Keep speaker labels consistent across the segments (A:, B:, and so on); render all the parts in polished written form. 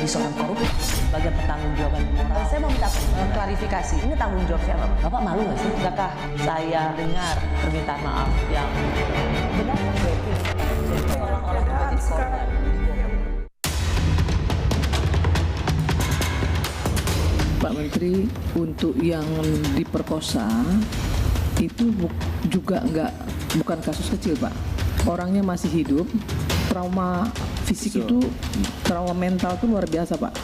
A: jadi seorang koruptor sebagai pertanggungjawaban moral. Saya mau minta klarifikasi, ini tanggung jawab siapa? Bapak malu nggak sih? Apakah saya dengar permintaan maaf yang benar berarti orang-orang menjadi korban?
B: Pak Menteri, untuk yang diperkosa itu juga bukan kasus kecil, Pak. Orangnya masih hidup, trauma fisik itu, trauma mental itu luar biasa, Pak.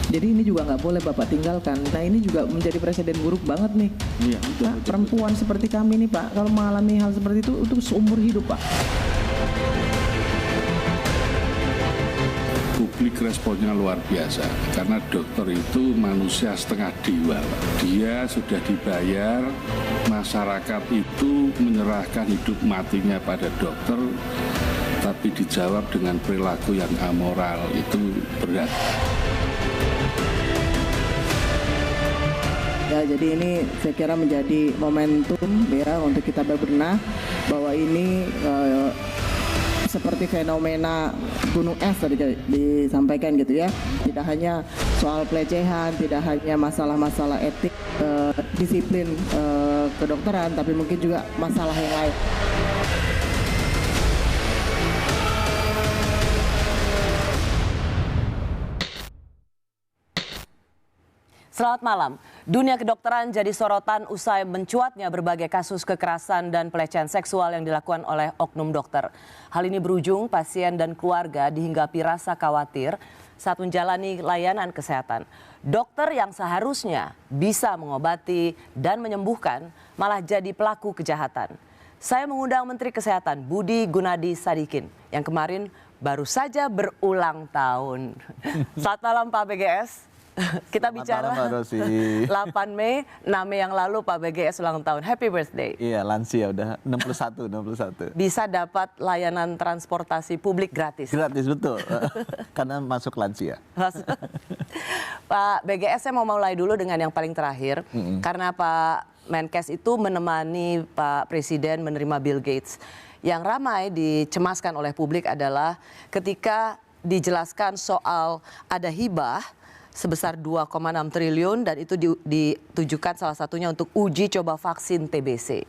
B: Jadi ini juga nggak boleh Bapak tinggalkan. Nah ini juga menjadi presiden buruk banget nih.
C: Iya,
B: Pak, perempuan seperti kami nih Pak, kalau mengalami hal seperti itu seumur hidup Pak.
C: Publik responnya luar biasa karena dokter itu manusia setengah dewa. Dia sudah dibayar, masyarakat itu menyerahkan hidup matinya pada dokter, tapi dijawab dengan perilaku yang amoral, itu berat.
B: Ya, jadi ini saya kira menjadi momentum ya untuk kita berbenah bahwa ini seperti fenomena gunung es tadi disampaikan gitu ya. Tidak hanya soal pelecehan, tidak hanya masalah-masalah etik, disiplin kedokteran, tapi mungkin juga masalah yang lain.
A: Selamat malam. Dunia kedokteran jadi sorotan usai mencuatnya berbagai kasus kekerasan dan pelecehan seksual yang dilakukan oleh oknum dokter. Hal ini berujung pasien dan keluarga dihinggapi rasa khawatir saat menjalani layanan kesehatan. Dokter yang seharusnya bisa mengobati dan menyembuhkan malah jadi pelaku kejahatan. Saya mengundang Menteri Kesehatan Budi Gunadi Sadikin yang kemarin baru saja berulang tahun. Selamat malam Pak BGS. Kita bicara 8 Mei, 6 Mei yang lalu Pak BGS ulang tahun. Happy birthday.
D: Iya, lansia udah 61.
A: Bisa dapat layanan transportasi publik gratis.
D: Gratis, betul. Karena masuk lansia.
A: Pak BGS, saya mau mulai dulu dengan yang paling terakhir. Karena Pak Menkes itu menemani Pak Presiden menerima Bill Gates. Yang ramai dicemaskan oleh publik adalah ketika dijelaskan soal ada hibah sebesar 2,6 triliun dan itu ditujukan salah satunya untuk uji coba vaksin TBC.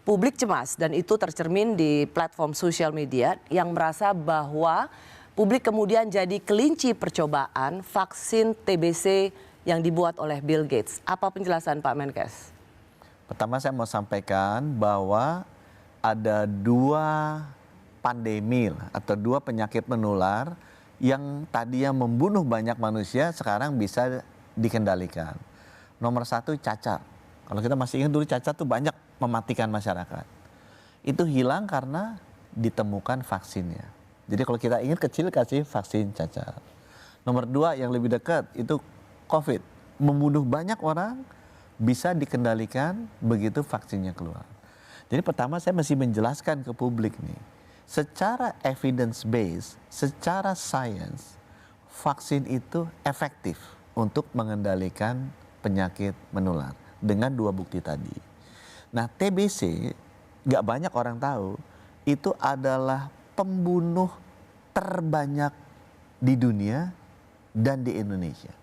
A: Publik cemas dan itu tercermin di platform sosial media yang merasa bahwa publik kemudian jadi kelinci percobaan vaksin TBC yang dibuat oleh Bill Gates. Apa penjelasan Pak Menkes?
D: Pertama saya mau sampaikan bahwa ada 2 pandemi atau 2 penyakit menular yang tadinya membunuh banyak manusia sekarang bisa dikendalikan. Nomor 1 cacar. Kalau kita masih ingat dulu cacar tuh banyak mematikan masyarakat. Itu hilang karena ditemukan vaksinnya. Jadi kalau kita ingin kecil kasih vaksin cacar. Nomor 2 yang lebih dekat itu COVID. Membunuh banyak orang bisa dikendalikan begitu vaksinnya keluar. Jadi pertama saya mesti menjelaskan ke publik nih. Secara evidence based, secara science, vaksin itu efektif untuk mengendalikan penyakit menular dengan 2 bukti tadi. Nah, TBC nggak banyak orang tahu itu adalah pembunuh terbanyak di dunia dan di Indonesia.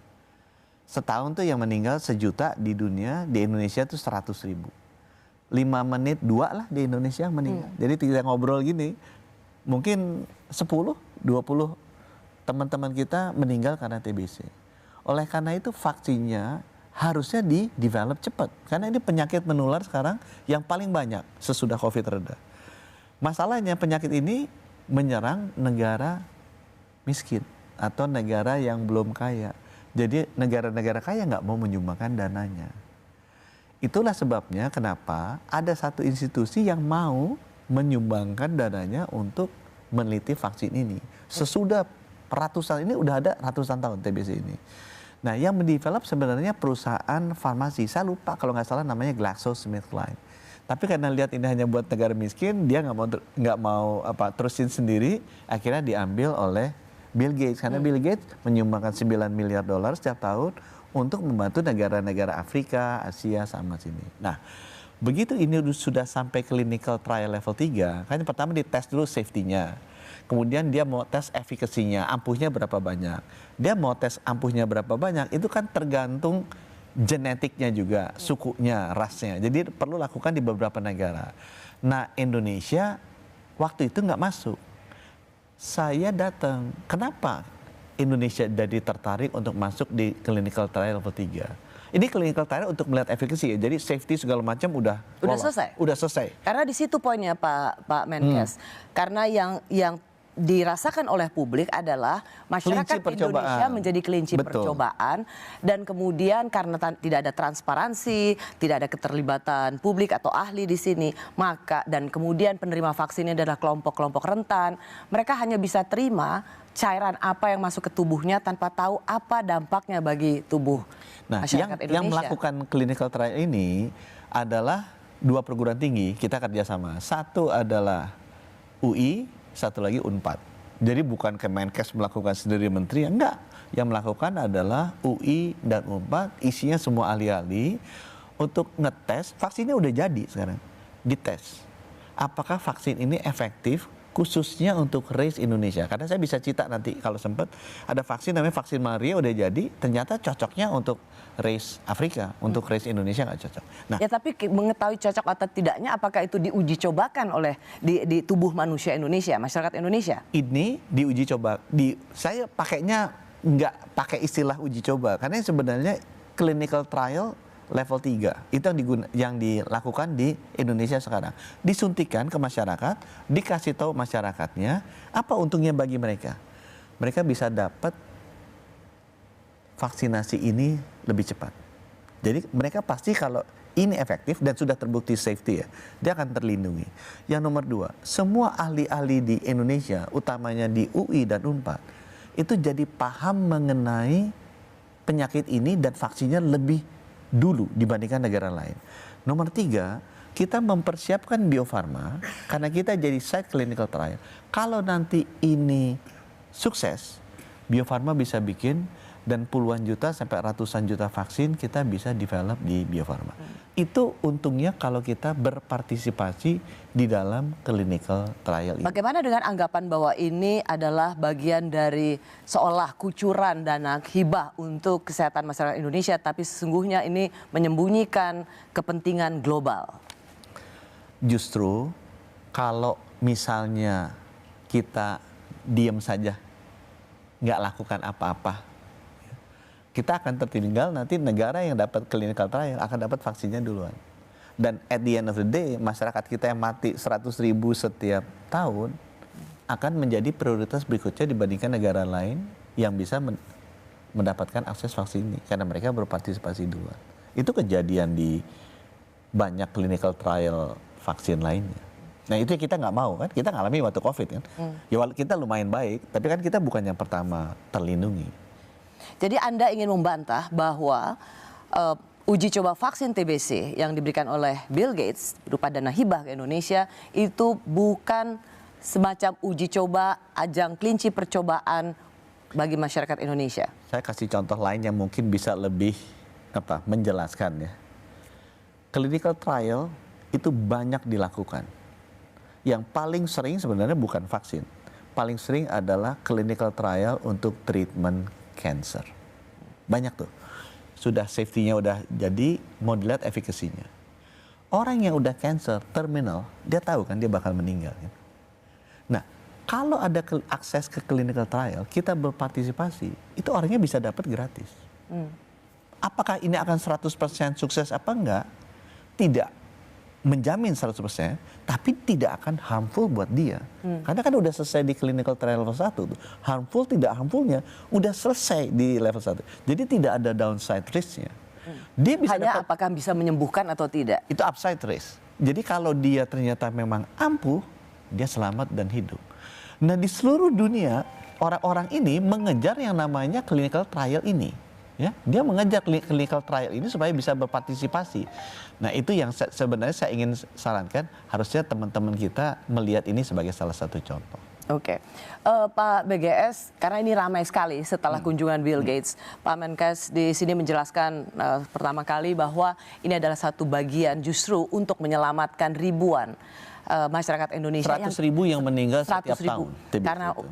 D: Setahun tuh yang meninggal 1 juta di dunia, di Indonesia tuh 100.000. 5 menit 2 lah di Indonesia meninggal. Jadi kita ngobrol gini, mungkin 10, 20 teman-teman kita meninggal karena TBC. Oleh karena itu vaksinnya harusnya di-develop cepat. Karena ini penyakit menular sekarang yang paling banyak sesudah COVID reda. Masalahnya penyakit ini menyerang negara miskin atau negara yang belum kaya. Jadi negara-negara kaya nggak mau menyumbangkan dananya. Itulah sebabnya kenapa ada satu institusi yang mau menyumbangkan dananya untuk meneliti vaksin ini. Sesudah ratusan, ini udah ada ratusan tahun TBC ini. Nah yang mendevelop sebenarnya perusahaan farmasi. Saya lupa kalau nggak salah namanya GlaxoSmithKline. Tapi karena lihat ini hanya buat negara miskin, dia nggak mau terusin sendiri, akhirnya diambil oleh Bill Gates. Karena Bill Gates menyumbangkan $9 miliar setiap tahun untuk membantu negara-negara Afrika, Asia, sama sini. Nah, begitu ini sudah sampai clinical trial level 3, kan pertama dites dulu safety-nya. kemudian dia mau tes efikasinya, ampuhnya berapa banyak. Dia mau tes ampuhnya berapa banyak, itu kan tergantung genetiknya juga, sukunya, rasnya. Jadi perlu lakukan di beberapa negara. Nah, Indonesia waktu itu nggak masuk. Saya datang, kenapa Indonesia jadi tertarik untuk masuk di clinical trial level 3? Ini clinical trial untuk melihat efikasi ya. Jadi safety segala macam udah
A: selesai.
D: Udah selesai.
A: Karena di situ poinnya Pak Menkes. Karena yang dirasakan oleh publik adalah masyarakat Indonesia menjadi kelinci percobaan, dan kemudian karena tidak ada transparansi, tidak ada keterlibatan publik atau ahli di sini, maka dan kemudian penerima vaksinnya adalah kelompok-kelompok rentan, mereka hanya bisa terima cairan apa yang masuk ke tubuhnya tanpa tahu apa dampaknya bagi tubuh masyarakat Indonesia. Yang
D: melakukan clinical trial ini adalah 2 perguruan tinggi, kita kerjasama. Satu adalah UI, satu lagi UNPAD. Jadi bukan Kemenkes melakukan sendiri menteri, enggak. Yang melakukan adalah UI dan UNPAD, isinya semua ahli-ahli untuk ngetes, vaksinnya udah jadi sekarang, dites. Apakah vaksin ini efektif khususnya untuk race Indonesia? Karena saya bisa cerita nanti kalau sempat, ada vaksin namanya vaksin Maria udah jadi, ternyata cocoknya untuk race Afrika, untuk race Indonesia nggak cocok. Nah,
A: ya tapi mengetahui cocok atau tidaknya, apakah itu diuji cobakan oleh di tubuh manusia Indonesia, masyarakat Indonesia? Ini
D: diuji coba, saya pakainya nggak pakai istilah uji coba, karena sebenarnya clinical trial level 3 itu yang dilakukan di Indonesia sekarang. Disuntikan ke masyarakat, dikasih tahu masyarakatnya apa untungnya bagi mereka. Mereka bisa dapat vaksinasi ini lebih cepat. Jadi mereka pasti kalau ini efektif dan sudah terbukti safety ya, dia akan terlindungi. Yang nomor 2, semua ahli-ahli di Indonesia, utamanya di UI dan UNPAD, itu jadi paham mengenai penyakit ini dan vaksinnya lebih dulu dibandingkan negara lain. Nomor 3, kita mempersiapkan Bio Farma karena kita jadi site clinical trial. Kalau nanti ini sukses, Bio Farma bisa bikin dan puluhan juta sampai ratusan juta vaksin kita bisa develop di Bio Farma. Itu untungnya kalau kita berpartisipasi di dalam clinical trial ini.
A: Bagaimana dengan anggapan bahwa ini adalah bagian dari seolah kucuran dana hibah untuk kesehatan masyarakat Indonesia, tapi sesungguhnya ini menyembunyikan kepentingan global?
D: Justru kalau misalnya kita diam saja, nggak lakukan apa-apa, kita akan tertinggal, nanti negara yang dapat clinical trial akan dapat vaksinnya duluan. Dan at the end of the day, masyarakat kita yang mati 100.000 setiap tahun akan menjadi prioritas berikutnya dibandingkan negara lain yang bisa mendapatkan akses vaksin ini. Karena mereka berpartisipasi duluan. Itu kejadian di banyak clinical trial vaksin lainnya. Nah itu kita nggak mau kan, kita ngalami waktu COVID kan. Ya kita lumayan baik, tapi kan kita bukan yang pertama terlindungi.
A: Jadi Anda ingin membantah bahwa uji coba vaksin TBC yang diberikan oleh Bill Gates berupa dana hibah ke Indonesia itu bukan semacam uji coba ajang kelinci percobaan bagi masyarakat Indonesia?
D: Saya kasih contoh lain yang mungkin bisa lebih menjelaskan ya. Clinical trial itu banyak dilakukan. Yang paling sering sebenarnya bukan vaksin. Paling sering adalah clinical trial untuk treatment cancer. Banyak tuh. Sudah safety-nya udah jadi, mau dilihat efikasinya. Orang yang udah cancer terminal, dia tahu kan dia bakal meninggal. Kan? Nah, kalau ada akses ke clinical trial, kita berpartisipasi, itu orangnya bisa dapat gratis. Apakah ini akan 100% sukses apa enggak? Tidak menjamin 100%, tapi tidak akan harmful buat dia. Karena kan udah selesai di clinical trial level 1 tuh. Harmful tidak harmfulnya udah selesai di level 1. Jadi tidak ada downside risk-nya. Dia bisa
A: hanya apakah bisa menyembuhkan atau tidak?
D: Itu upside risk. Jadi kalau dia ternyata memang ampuh, dia selamat dan hidup. Nah, di seluruh dunia orang-orang ini mengejar yang namanya clinical trial ini. Ya, dia mengejar clinical trial ini supaya bisa berpartisipasi. Nah, itu yang sebenarnya saya ingin sarankan, harusnya teman-teman kita melihat ini sebagai salah satu contoh.
A: Oke, Pak BGS, karena ini ramai sekali setelah kunjungan Bill Gates, Pak Menkes di sini menjelaskan pertama kali bahwa ini adalah satu bagian justru untuk menyelamatkan ribuan masyarakat Indonesia
D: 100.000 yang meninggal setiap
A: 100.000
D: tahun TBC
A: karena
D: itu.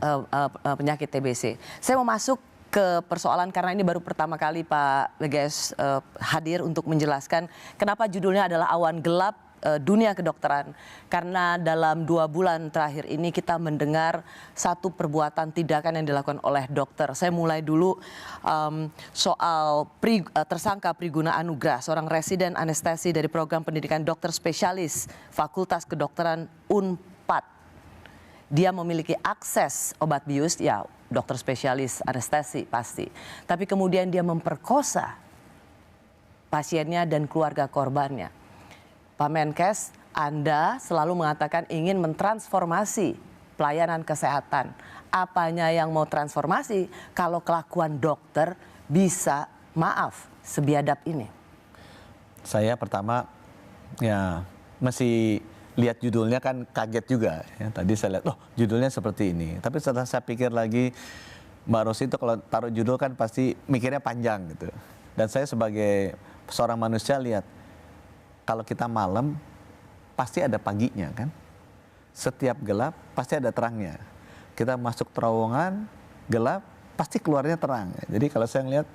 A: penyakit TBC. Saya mau masuk ke persoalan karena ini baru pertama kali Pak BGS hadir untuk menjelaskan kenapa judulnya adalah Awan Gelap Dunia Kedokteran. Karena dalam 2 bulan terakhir ini kita mendengar satu perbuatan tindakan yang dilakukan oleh dokter. Saya mulai dulu soal tersangka Priguna Anugrah, seorang residen anestesi dari program pendidikan dokter spesialis Fakultas Kedokteran Unpad. Dia memiliki akses obat bius, ya dokter spesialis anestesi pasti. Tapi kemudian dia memperkosa pasiennya dan keluarga korbannya. Pak Menkes, Anda selalu mengatakan ingin mentransformasi pelayanan kesehatan. Apanya yang mau transformasi kalau kelakuan dokter bisa, maaf, sebiadab ini?
D: Saya pertama ya masih lihat judulnya kan kaget juga. Ya. Tadi saya lihat, judulnya seperti ini. Tapi setelah saya pikir lagi, Mbak Rosi itu kalau taruh judul kan pasti mikirnya panjang gitu. Dan saya sebagai seorang manusia lihat, kalau kita malam pasti ada paginya kan. Setiap gelap pasti ada terangnya. Kita masuk terowongan gelap pasti keluarnya terang. Jadi kalau saya lihat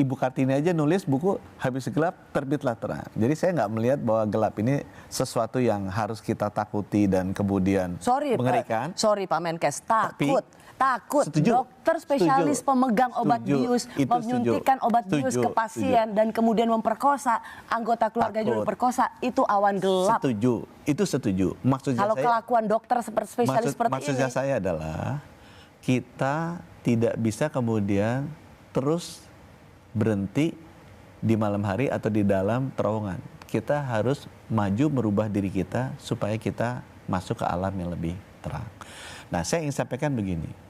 D: Ibu Kartini aja nulis buku habis gelap terbitlah terang. Jadi saya nggak melihat bahwa gelap ini sesuatu yang harus kita takuti dan kemudian mengerikan.
A: Sorry Pak Menkes, takut.
D: Setuju.
A: Dokter spesialis pemegang obat bius menyuntikkan obat bius ke pasien dan kemudian memperkosa anggota keluarga juga diperkosa, itu awan gelap.
D: Setuju, itu setuju. Maksudnya
A: kalau kelakuan dokter spesialis seperti ini.
D: Maksudnya saya adalah kita tidak bisa kemudian terus berhenti di malam hari atau di dalam terowongan. Kita harus maju merubah diri kita supaya kita masuk ke alam yang lebih terang. Nah, saya ingin sampaikan begini.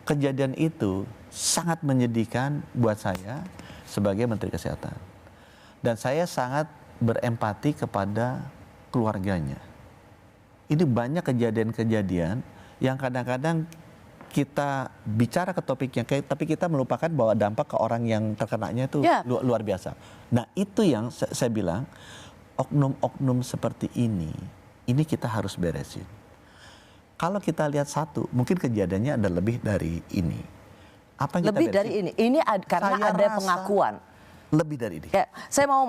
D: Kejadian itu sangat menyedihkan buat saya sebagai Menteri Kesehatan. Dan saya sangat berempati kepada keluarganya. Ini banyak kejadian-kejadian yang kadang-kadang kita bicara ke topiknya, tapi kita melupakan bahwa dampak ke orang yang terkenanya itu luar biasa. Nah, itu yang saya bilang, oknum-oknum seperti ini kita harus beresin. Kalau kita lihat satu, mungkin kejadiannya ada lebih dari ini. Apa yang kita
A: lebih dari ini karena
D: saya
A: ada pengakuan.
D: Lebih dari ini.
A: Ya, saya mau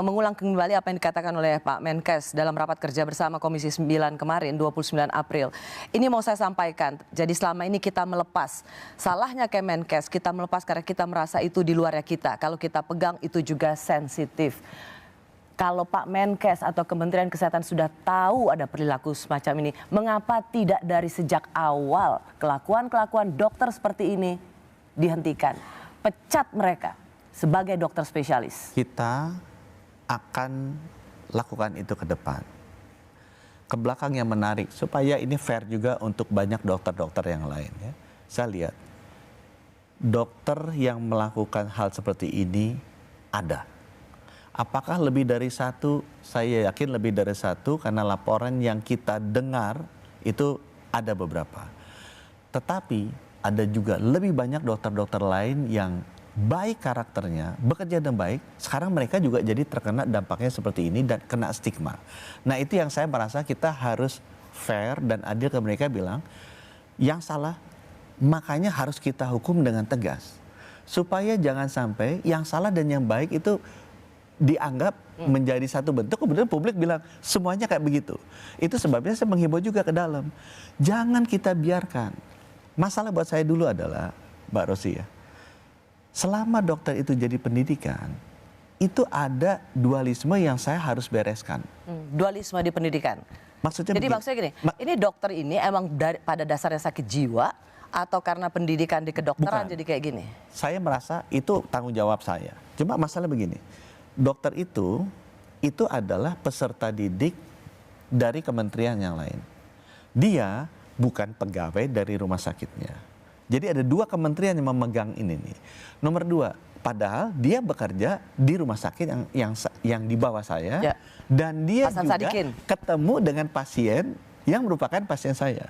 A: mengulang kembali apa yang dikatakan oleh Pak Menkes dalam rapat kerja bersama Komisi 9 kemarin, 29 April. Ini mau saya sampaikan, jadi selama ini kita melepas. Salahnya Kemenkes, kita melepas karena kita merasa itu di luarnya kita. Kalau kita pegang itu juga sensitif. Kalau Pak Menkes atau Kementerian Kesehatan sudah tahu ada perilaku semacam ini, mengapa tidak dari sejak awal kelakuan-kelakuan dokter seperti ini dihentikan? Pecat mereka sebagai dokter spesialis.
D: Kita akan lakukan itu ke depan. Ke belakang yang menarik, supaya ini fair juga untuk banyak dokter-dokter yang lain. Ya. Saya lihat, dokter yang melakukan hal seperti ini ada. Apakah lebih dari satu? Saya yakin lebih dari satu karena laporan yang kita dengar itu ada beberapa. Tetapi ada juga lebih banyak dokter-dokter lain yang baik karakternya, bekerja dengan baik. Sekarang mereka juga jadi terkena dampaknya seperti ini dan kena stigma. Nah, itu yang saya merasa kita harus fair dan adil ke mereka, bilang yang salah makanya harus kita hukum dengan tegas. Supaya jangan sampai yang salah dan yang baik itu dianggap menjadi satu bentuk, kemudian publik bilang semuanya kayak begitu. Itu sebabnya saya menghimbau juga ke dalam. Jangan kita biarkan. Masalah buat saya dulu adalah, Mbak Rosi ya, selama dokter itu jadi pendidikan, itu ada dualisme yang saya harus bereskan.
A: Dualisme di pendidikan.
D: Maksudnya
A: jadi
D: begini,
A: maksudnya gini, ini dokter ini emang pada dasarnya sakit jiwa atau karena pendidikan di kedokteran jadi kayak gini? Saya
D: merasa itu tanggung jawab saya. Cuma masalah begini, dokter itu adalah peserta didik dari kementerian yang lain. Dia bukan pegawai dari rumah sakitnya. Jadi ada dua kementerian yang memegang ini nih. Nomor dua, padahal dia bekerja di rumah sakit yang di bawah saya, dan dia
A: Hasan
D: juga
A: Sadikin
D: ketemu dengan pasien yang merupakan pasien saya.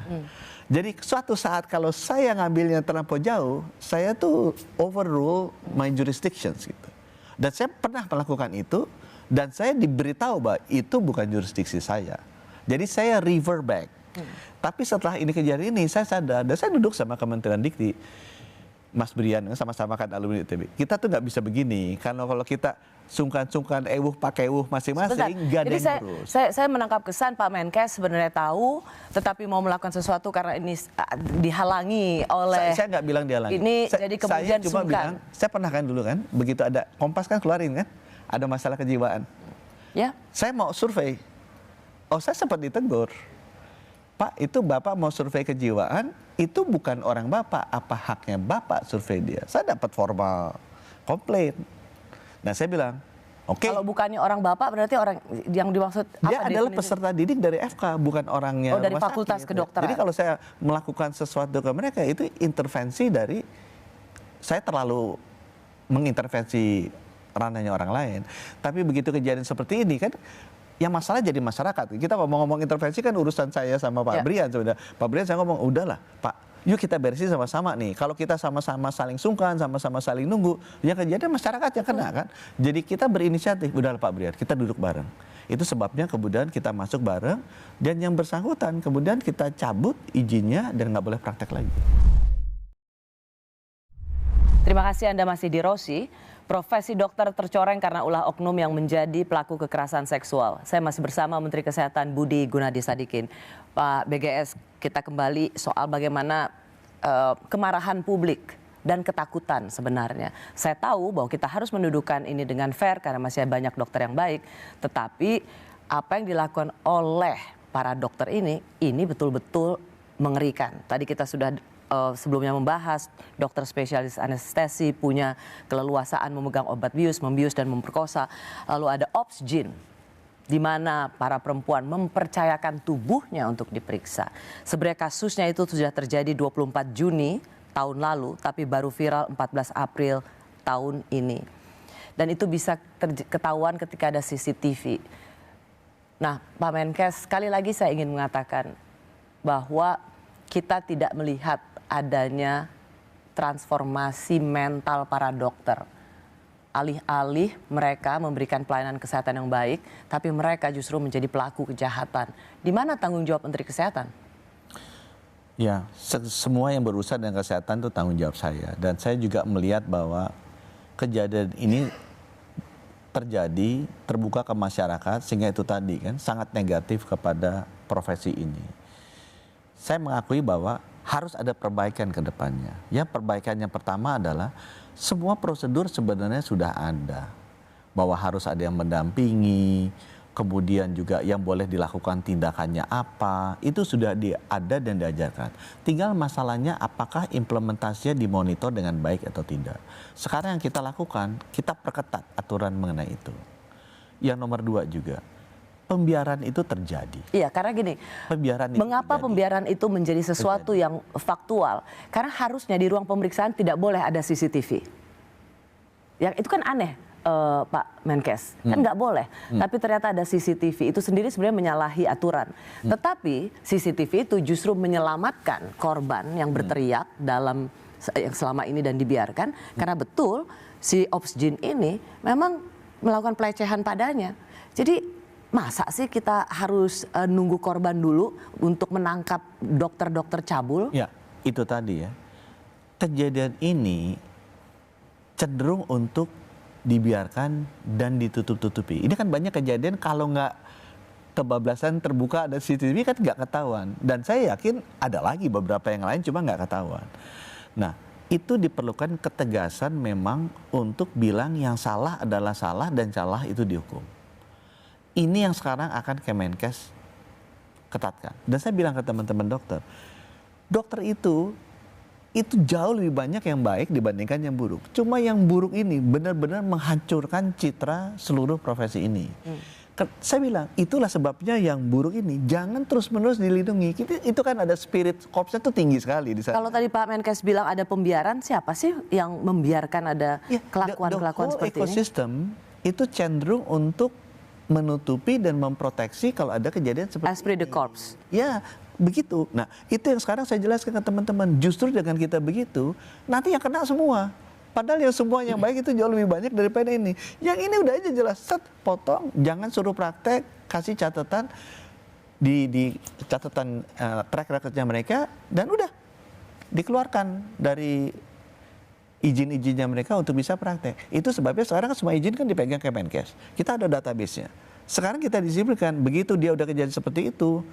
D: Jadi suatu saat kalau saya ngambilnya terlampau jauh, saya tuh overrule my jurisdictions gitu. Dan saya pernah melakukan itu, dan saya diberitahu bahwa itu bukan jurisdiksi saya. Jadi saya revert back. Tapi setelah ini kejadian ini, saya sadar, dan saya duduk sama Kementerian Dikti, Mas Brian, sama-sama kan alumni ITB. Kita tuh nggak bisa begini, karena kalau kita sungkan-sungkan pakai masing-masing, nggak ada
A: Jadi
D: yang ngurus.
A: saya menangkap kesan Pak Menkes sebenarnya tahu, tetapi mau melakukan sesuatu karena ini dihalangi oleh.
D: Saya nggak bilang dihalangi.
A: Ini jadi kemudian
D: saya cuma
A: sungkan.
D: bilang, saya pernah kan dulu kan, begitu ada Kompas kan keluarin kan, ada masalah kejiwaan.
A: Ya.
D: Saya mau survei, saya sempat ditegur. Pak, itu Bapak mau survei kejiwaan, itu bukan orang Bapak. Apa haknya Bapak survei dia? Saya dapat formal komplain. Nah, saya bilang, oke.
A: Kalau bukannya orang Bapak, berarti orang yang dimaksud
D: Dia
A: apa
D: adalah
A: definisi?
D: peserta didik dari FK, bukan orangnya
A: Dari
D: rumah
A: fakultas
D: sakit.
A: kedokteran.
D: Jadi kalau saya melakukan sesuatu ke mereka, itu intervensi dari, saya terlalu mengintervensi ranahnya orang lain. Tapi begitu kejadian seperti ini kan, yang masalah jadi masyarakat. Kita ngomong intervensi kan urusan saya sama Pak Brian sebenarnya. Pak Brian saya ngomong, udahlah Pak, yuk kita beresin sama-sama nih. Kalau kita sama-sama saling sungkan, sama-sama saling nunggu, yang kejadian masyarakat yang kena kan. Jadi kita berinisiatif, udahlah Pak Brian, kita duduk bareng. Itu sebabnya kemudian kita masuk bareng, dan yang bersangkutan kemudian kita cabut izinnya dan nggak boleh praktek lagi.
A: Terima kasih Anda masih di Rosi. Profesi dokter tercoreng karena ulah oknum yang menjadi pelaku kekerasan seksual. Saya masih bersama Menteri Kesehatan Budi Gunadi Sadikin. Pak BGS, kita kembali soal bagaimana kemarahan publik dan ketakutan sebenarnya. Saya tahu bahwa kita harus mendudukan ini dengan fair karena masih banyak dokter yang baik. Tetapi apa yang dilakukan oleh para dokter ini betul-betul mengerikan. Tadi kita sudah sebelumnya membahas dokter spesialis anestesi punya keleluasaan memegang obat bius, membius dan memperkosa. Lalu ada OPSGYN di mana para perempuan mempercayakan tubuhnya untuk diperiksa. Sebenarnya kasusnya itu sudah terjadi 24 Juni tahun lalu, tapi baru viral 14 April tahun ini. Dan itu bisa ketahuan ketika ada CCTV. Nah, Pak Menkes, sekali lagi saya ingin mengatakan bahwa kita tidak melihat adanya transformasi mental para dokter. Alih-alih mereka memberikan pelayanan kesehatan yang baik, tapi mereka justru menjadi pelaku kejahatan. Di mana tanggung jawab Menteri Kesehatan?
D: Ya, semua yang berurusan dengan kesehatan itu tanggung jawab saya. Dan saya juga melihat bahwa kejadian ini terjadi, terbuka ke masyarakat, sehingga itu tadi kan sangat negatif kepada profesi ini. Saya mengakui bahwa harus ada perbaikan ke depannya. Ya, perbaikan yang pertama adalah semua prosedur sebenarnya sudah ada. Bahwa harus ada yang mendampingi, kemudian juga yang boleh dilakukan tindakannya apa, itu sudah ada dan diajarkan. Tinggal masalahnya apakah implementasinya dimonitor dengan baik atau tidak. Sekarang yang kita lakukan, kita perketat aturan mengenai itu. Yang nomor 2 juga, pembiaran itu terjadi.
A: Iya, karena gini, mengapa pembiaran itu menjadi sesuatu yang faktual? Karena harusnya di ruang pemeriksaan tidak boleh ada CCTV. Yang itu kan aneh, Pak Menkes, kan nggak boleh. Tapi ternyata ada CCTV, itu sendiri sebenarnya menyalahi aturan. Tetapi CCTV itu justru menyelamatkan korban yang berteriak dalam yang selama ini dan dibiarkan, karena betul si OPSGYN ini memang melakukan pelecehan padanya. Jadi masa sih kita harus nunggu korban dulu untuk menangkap dokter-dokter cabul?
D: Ya, itu tadi ya. Kejadian ini cenderung untuk dibiarkan dan ditutup-tutupi. Ini kan banyak kejadian kalau nggak kebablasan terbuka ada CCTV kan nggak ketahuan. Dan saya yakin ada lagi beberapa yang lain cuma nggak ketahuan. Nah, itu diperlukan ketegasan memang untuk bilang yang salah adalah salah dan salah itu dihukum. Ini yang sekarang akan Kemenkes ketatkan. Dan saya bilang ke teman-teman dokter, dokter itu jauh lebih banyak yang baik dibandingkan yang buruk. Cuma yang buruk ini benar-benar menghancurkan citra seluruh profesi ini. Saya bilang, itulah sebabnya yang buruk ini jangan terus-menerus dilindungi. Itu kan ada spirit korpsnya tuh tinggi sekali di sana.
A: Kalau tadi Pak Menkes bilang ada pembiaran, siapa sih yang membiarkan ada kelakuan-kelakuan seperti ini?
D: Ekosistem itu cenderung untuk menutupi dan memproteksi kalau ada kejadian seperti
A: Esprit de corps.
D: Ya, begitu. Nah, itu yang sekarang saya jelaskan ke teman-teman. Justru dengan kita begitu, nanti yang kena semua. Padahal yang semua yang baik itu jauh lebih banyak daripada ini. Yang ini udah aja jelas, set, potong, jangan suruh praktek, kasih catatan. di catatan track recordnya mereka, dan udah dikeluarkan dari izin-izinnya mereka untuk bisa praktek. Itu sebabnya sekarang kan semua izin kan dipegang Kemenkes. Kita ada database-nya. Sekarang kita disimpulkan begitu dia udah kejadian seperti itu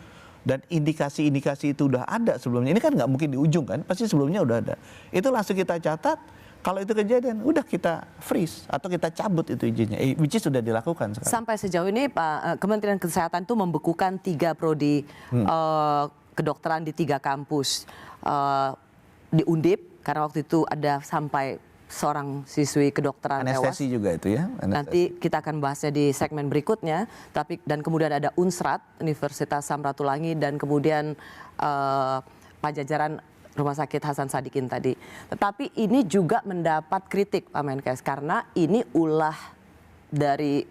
D: dan indikasi-indikasi itu udah ada sebelumnya. Ini kan nggak mungkin di ujung kan, pasti sebelumnya udah ada. Itu langsung kita catat. Kalau itu kejadian, udah kita freeze atau kita cabut itu izinnya, which is sudah dilakukan sekarang.
A: Sampai sejauh ini Pak, Kementerian Kesehatan itu membekukan 3 prodi kedokteran di 3 kampus di Undip, karena waktu itu ada sampai seorang siswi kedokteran tewas.
D: Anestesi juga itu ya.
A: Nanti kita akan bahasnya di segmen berikutnya. Dan kemudian ada Unsrat, Universitas Samratulangi, dan kemudian Pajajaran Rumah Sakit Hasan Sadikin tadi. Tetapi ini juga mendapat kritik Pak Menkes karena ini ulah dari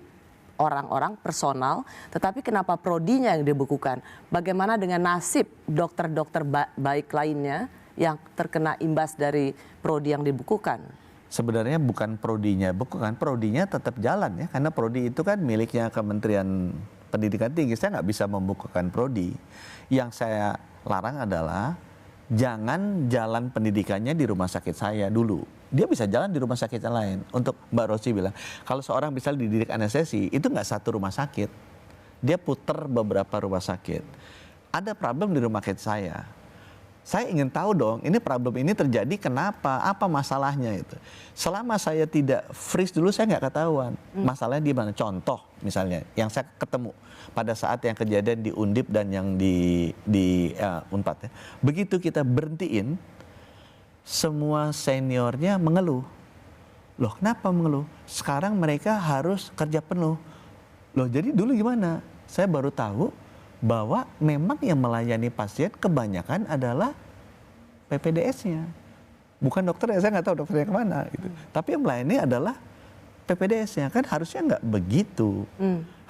A: orang-orang personal, tetapi kenapa prodinya yang dibekukan? Bagaimana dengan nasib dokter-dokter baik lainnya yang terkena imbas dari prodi yang dibekukan?
D: Sebenarnya bukan prodinya bekukan, prodinya tetap jalan ya, karena prodi itu kan miliknya Kementerian Pendidikan Tinggi. Saya nggak bisa membukukan prodi. Yang saya larang adalah jangan jalan pendidikannya di rumah sakit saya dulu. Dia bisa jalan di rumah sakit yang lain. Untuk Mbak Rosi bilang, kalau seorang bisa dididik anestesi, itu nggak satu rumah sakit. Dia puter beberapa rumah sakit. Ada problem di rumah sakit saya. Saya ingin tahu dong, ini problem ini terjadi kenapa, apa masalahnya itu. Selama saya tidak freeze dulu, saya nggak ketahuan masalahnya di mana. Contoh misalnya, yang saya ketemu pada saat yang kejadian di Undip dan yang di Unpad ya. Begitu kita berhentiin, semua seniornya mengeluh. Loh kenapa mengeluh? Sekarang mereka harus kerja penuh. Loh jadi dulu gimana? Saya baru tahu bahwa memang yang melayani pasien kebanyakan adalah PPDS-nya. Bukan dokternya, saya nggak tahu dokternya kemana. Gitu. Tapi yang melayani adalah PPDS-nya. Kan harusnya nggak begitu.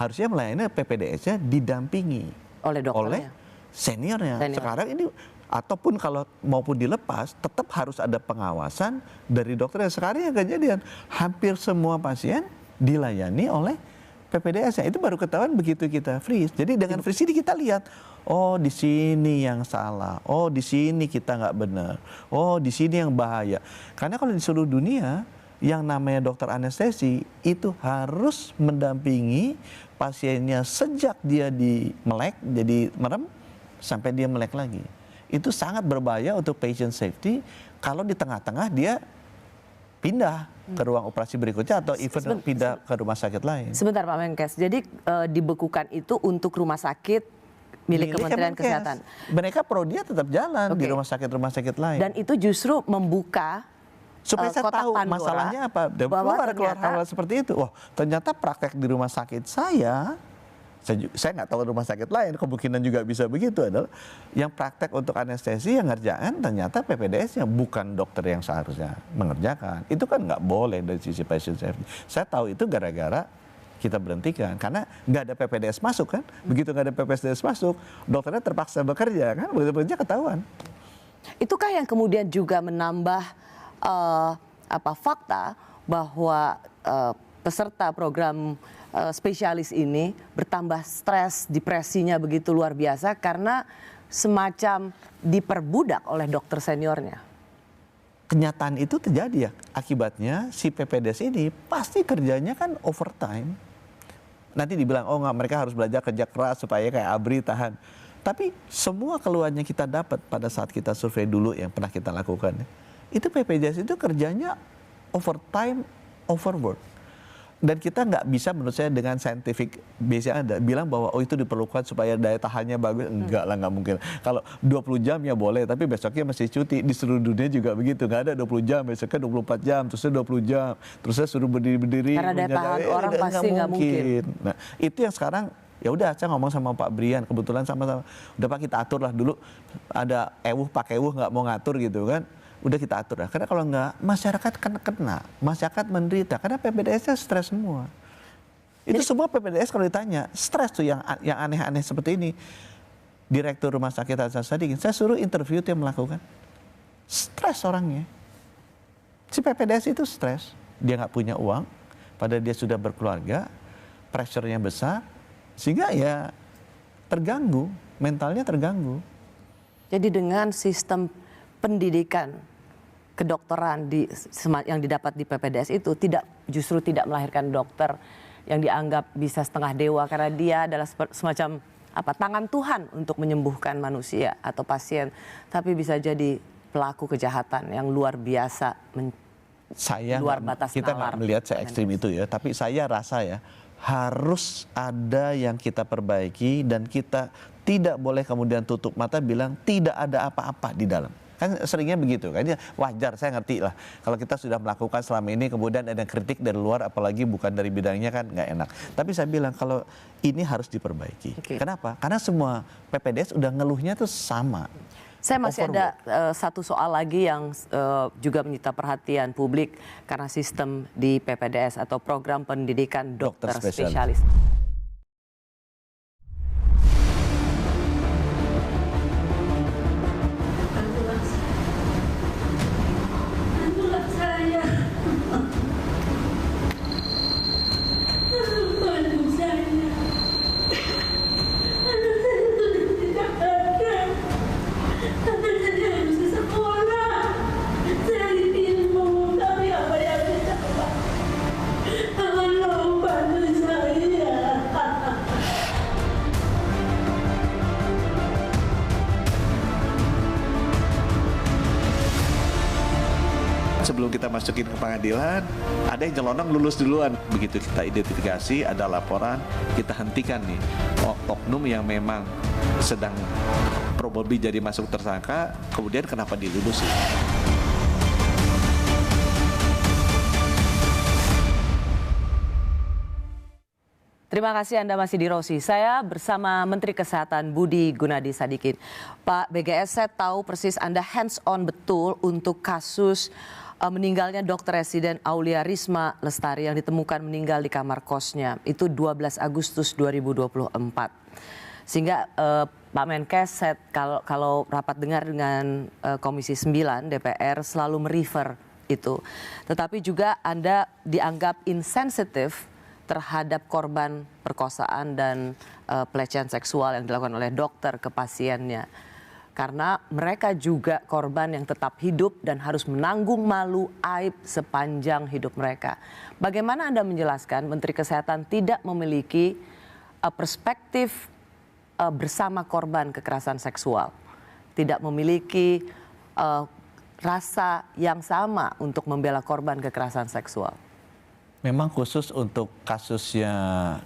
D: Harusnya melayani PPDS-nya didampingi oleh seniornya. Sekarang ini, ataupun kalau maupun dilepas, tetap harus ada pengawasan dari dokternya. Sekarang yang kejadian, hampir semua pasien dilayani oleh PPDS-nya. Itu baru ketahuan begitu kita freeze. Jadi dengan freeze ini kita lihat, oh di sini yang salah, oh di sini kita nggak benar, oh di sini yang bahaya. Karena kalau di seluruh dunia, yang namanya dokter anestesi itu harus mendampingi pasiennya sejak dia di melek, jadi merem, sampai dia melek lagi. Itu sangat berbahaya untuk patient safety kalau di tengah-tengah dia pindah ke ruang operasi berikutnya atau even pindah ke rumah sakit lain.
A: Sebentar Pak Menkes, jadi dibekukan itu untuk rumah sakit milik Kementerian Kesehatan.
D: Mereka prodinya tetap jalan di rumah sakit lain.
A: Dan itu justru membuka
D: supaya saya tahu
A: Pandora,
D: masalahnya apa. Dan belum ada keluar hal seperti itu. Wah ternyata praktek di rumah sakit saya nggak tahu rumah sakit lain, kemungkinan juga bisa begitu, adalah yang praktek untuk anestesi yang ngerjakan ternyata PPDS-nya, bukan dokter yang seharusnya mengerjakan. Itu kan nggak boleh dari sisi patient safety. Saya tahu itu gara-gara kita berhentikan, karena nggak ada PPDS masuk kan. Begitu nggak ada PPDS masuk, dokternya terpaksa bekerja kan, begitu bekerja ketahuan.
A: Itukah yang kemudian juga menambah fakta bahwa peserta program spesialis ini bertambah stres, depresinya begitu luar biasa karena semacam diperbudak oleh dokter seniornya?
D: Kenyataan itu terjadi ya, akibatnya si PPDS ini pasti kerjanya kan overtime. Nanti dibilang, oh nggak, mereka harus belajar kerja keras supaya kayak ABRI tahan. Tapi semua keluhannya kita dapat pada saat kita survei dulu yang pernah kita lakukan, itu PPDS itu kerjanya overtime, overwork. Dan kita nggak bisa menurut saya dengan scientific base yang ada bilang bahwa oh itu diperlukan supaya daya tahannya bagus. Enggak lah, nggak mungkin. Kalau 20 jam ya boleh, tapi besoknya masih cuti. Di seluruh dunia juga begitu, nggak ada 20 jam, besoknya 24 jam, terusnya 20 jam, terusnya suruh berdiri-berdiri.
A: Karena daya tahan orang pasti nggak mungkin.
D: Nah itu yang sekarang ya udah, saya ngomong sama Pak Brian, kebetulan sama-sama, udah Pak kita atur lah dulu, ada Pak Ewuh nggak mau ngatur gitu kan. Udah kita atur lah, karena kalau enggak masyarakat kena, masyarakat menderita karena PPDS-nya stres semua. Itu semua PPDS kalau ditanya stres tuh yang aneh-aneh seperti ini. Direktur Rumah Sakit Hasan Sadikin, saya suruh interview dia melakukan, stres orangnya. Si PPDS itu stres, dia nggak punya uang, padahal dia sudah berkeluarga, pressure-nya besar, sehingga ya terganggu, mentalnya terganggu.
A: Jadi dengan sistem pendidikan kedokteran yang didapat di PPDS itu justru tidak melahirkan dokter yang dianggap bisa setengah dewa karena dia adalah semacam tangan Tuhan untuk menyembuhkan manusia atau pasien, tapi bisa jadi pelaku kejahatan yang luar biasa, luar batas
D: kita nggak melihat se-ekstrim itu ya, tapi saya rasa ya harus ada yang kita perbaiki dan kita tidak boleh kemudian tutup mata bilang tidak ada apa-apa di dalam. Kan seringnya begitu kan, ya wajar, saya ngerti lah. Kalau kita sudah melakukan selama ini kemudian ada kritik dari luar apalagi bukan dari bidangnya kan nggak enak. Tapi saya bilang kalau ini harus diperbaiki.
A: Okay.
D: Kenapa? Karena semua PPDS udah ngeluhnya tuh sama.
A: Saya masih ada satu soal lagi yang juga menyita perhatian publik karena sistem di PPDS atau program pendidikan dokter spesialis.
E: Sebelum kita masukin ke pengadilan, ada yang nyelonong lulus duluan. Begitu kita identifikasi, ada laporan, kita hentikan nih. Oknum yang memang sedang probably jadi masuk tersangka, kemudian kenapa dilulusi?
A: Terima kasih Anda masih di Rosi. Saya bersama Menteri Kesehatan Budi Gunadi Sadikin. Pak BGS, saya tahu persis Anda hands on betul untuk kasus meninggalnya Dr. Residen Aulia Risma Lestari yang ditemukan meninggal di kamar kosnya. Itu 12 Agustus 2024. Sehingga Pak Menkes kalau rapat dengar dengan Komisi 9 DPR selalu merefer itu. Tetapi juga Anda dianggap insensitif terhadap korban perkosaan dan pelecehan seksual yang dilakukan oleh dokter ke pasiennya. Karena mereka juga korban yang tetap hidup dan harus menanggung malu aib sepanjang hidup mereka. Bagaimana Anda menjelaskan Menteri Kesehatan tidak memiliki perspektif bersama korban kekerasan seksual? Tidak memiliki rasa yang sama untuk membela korban kekerasan seksual?
D: Memang khusus untuk kasusnya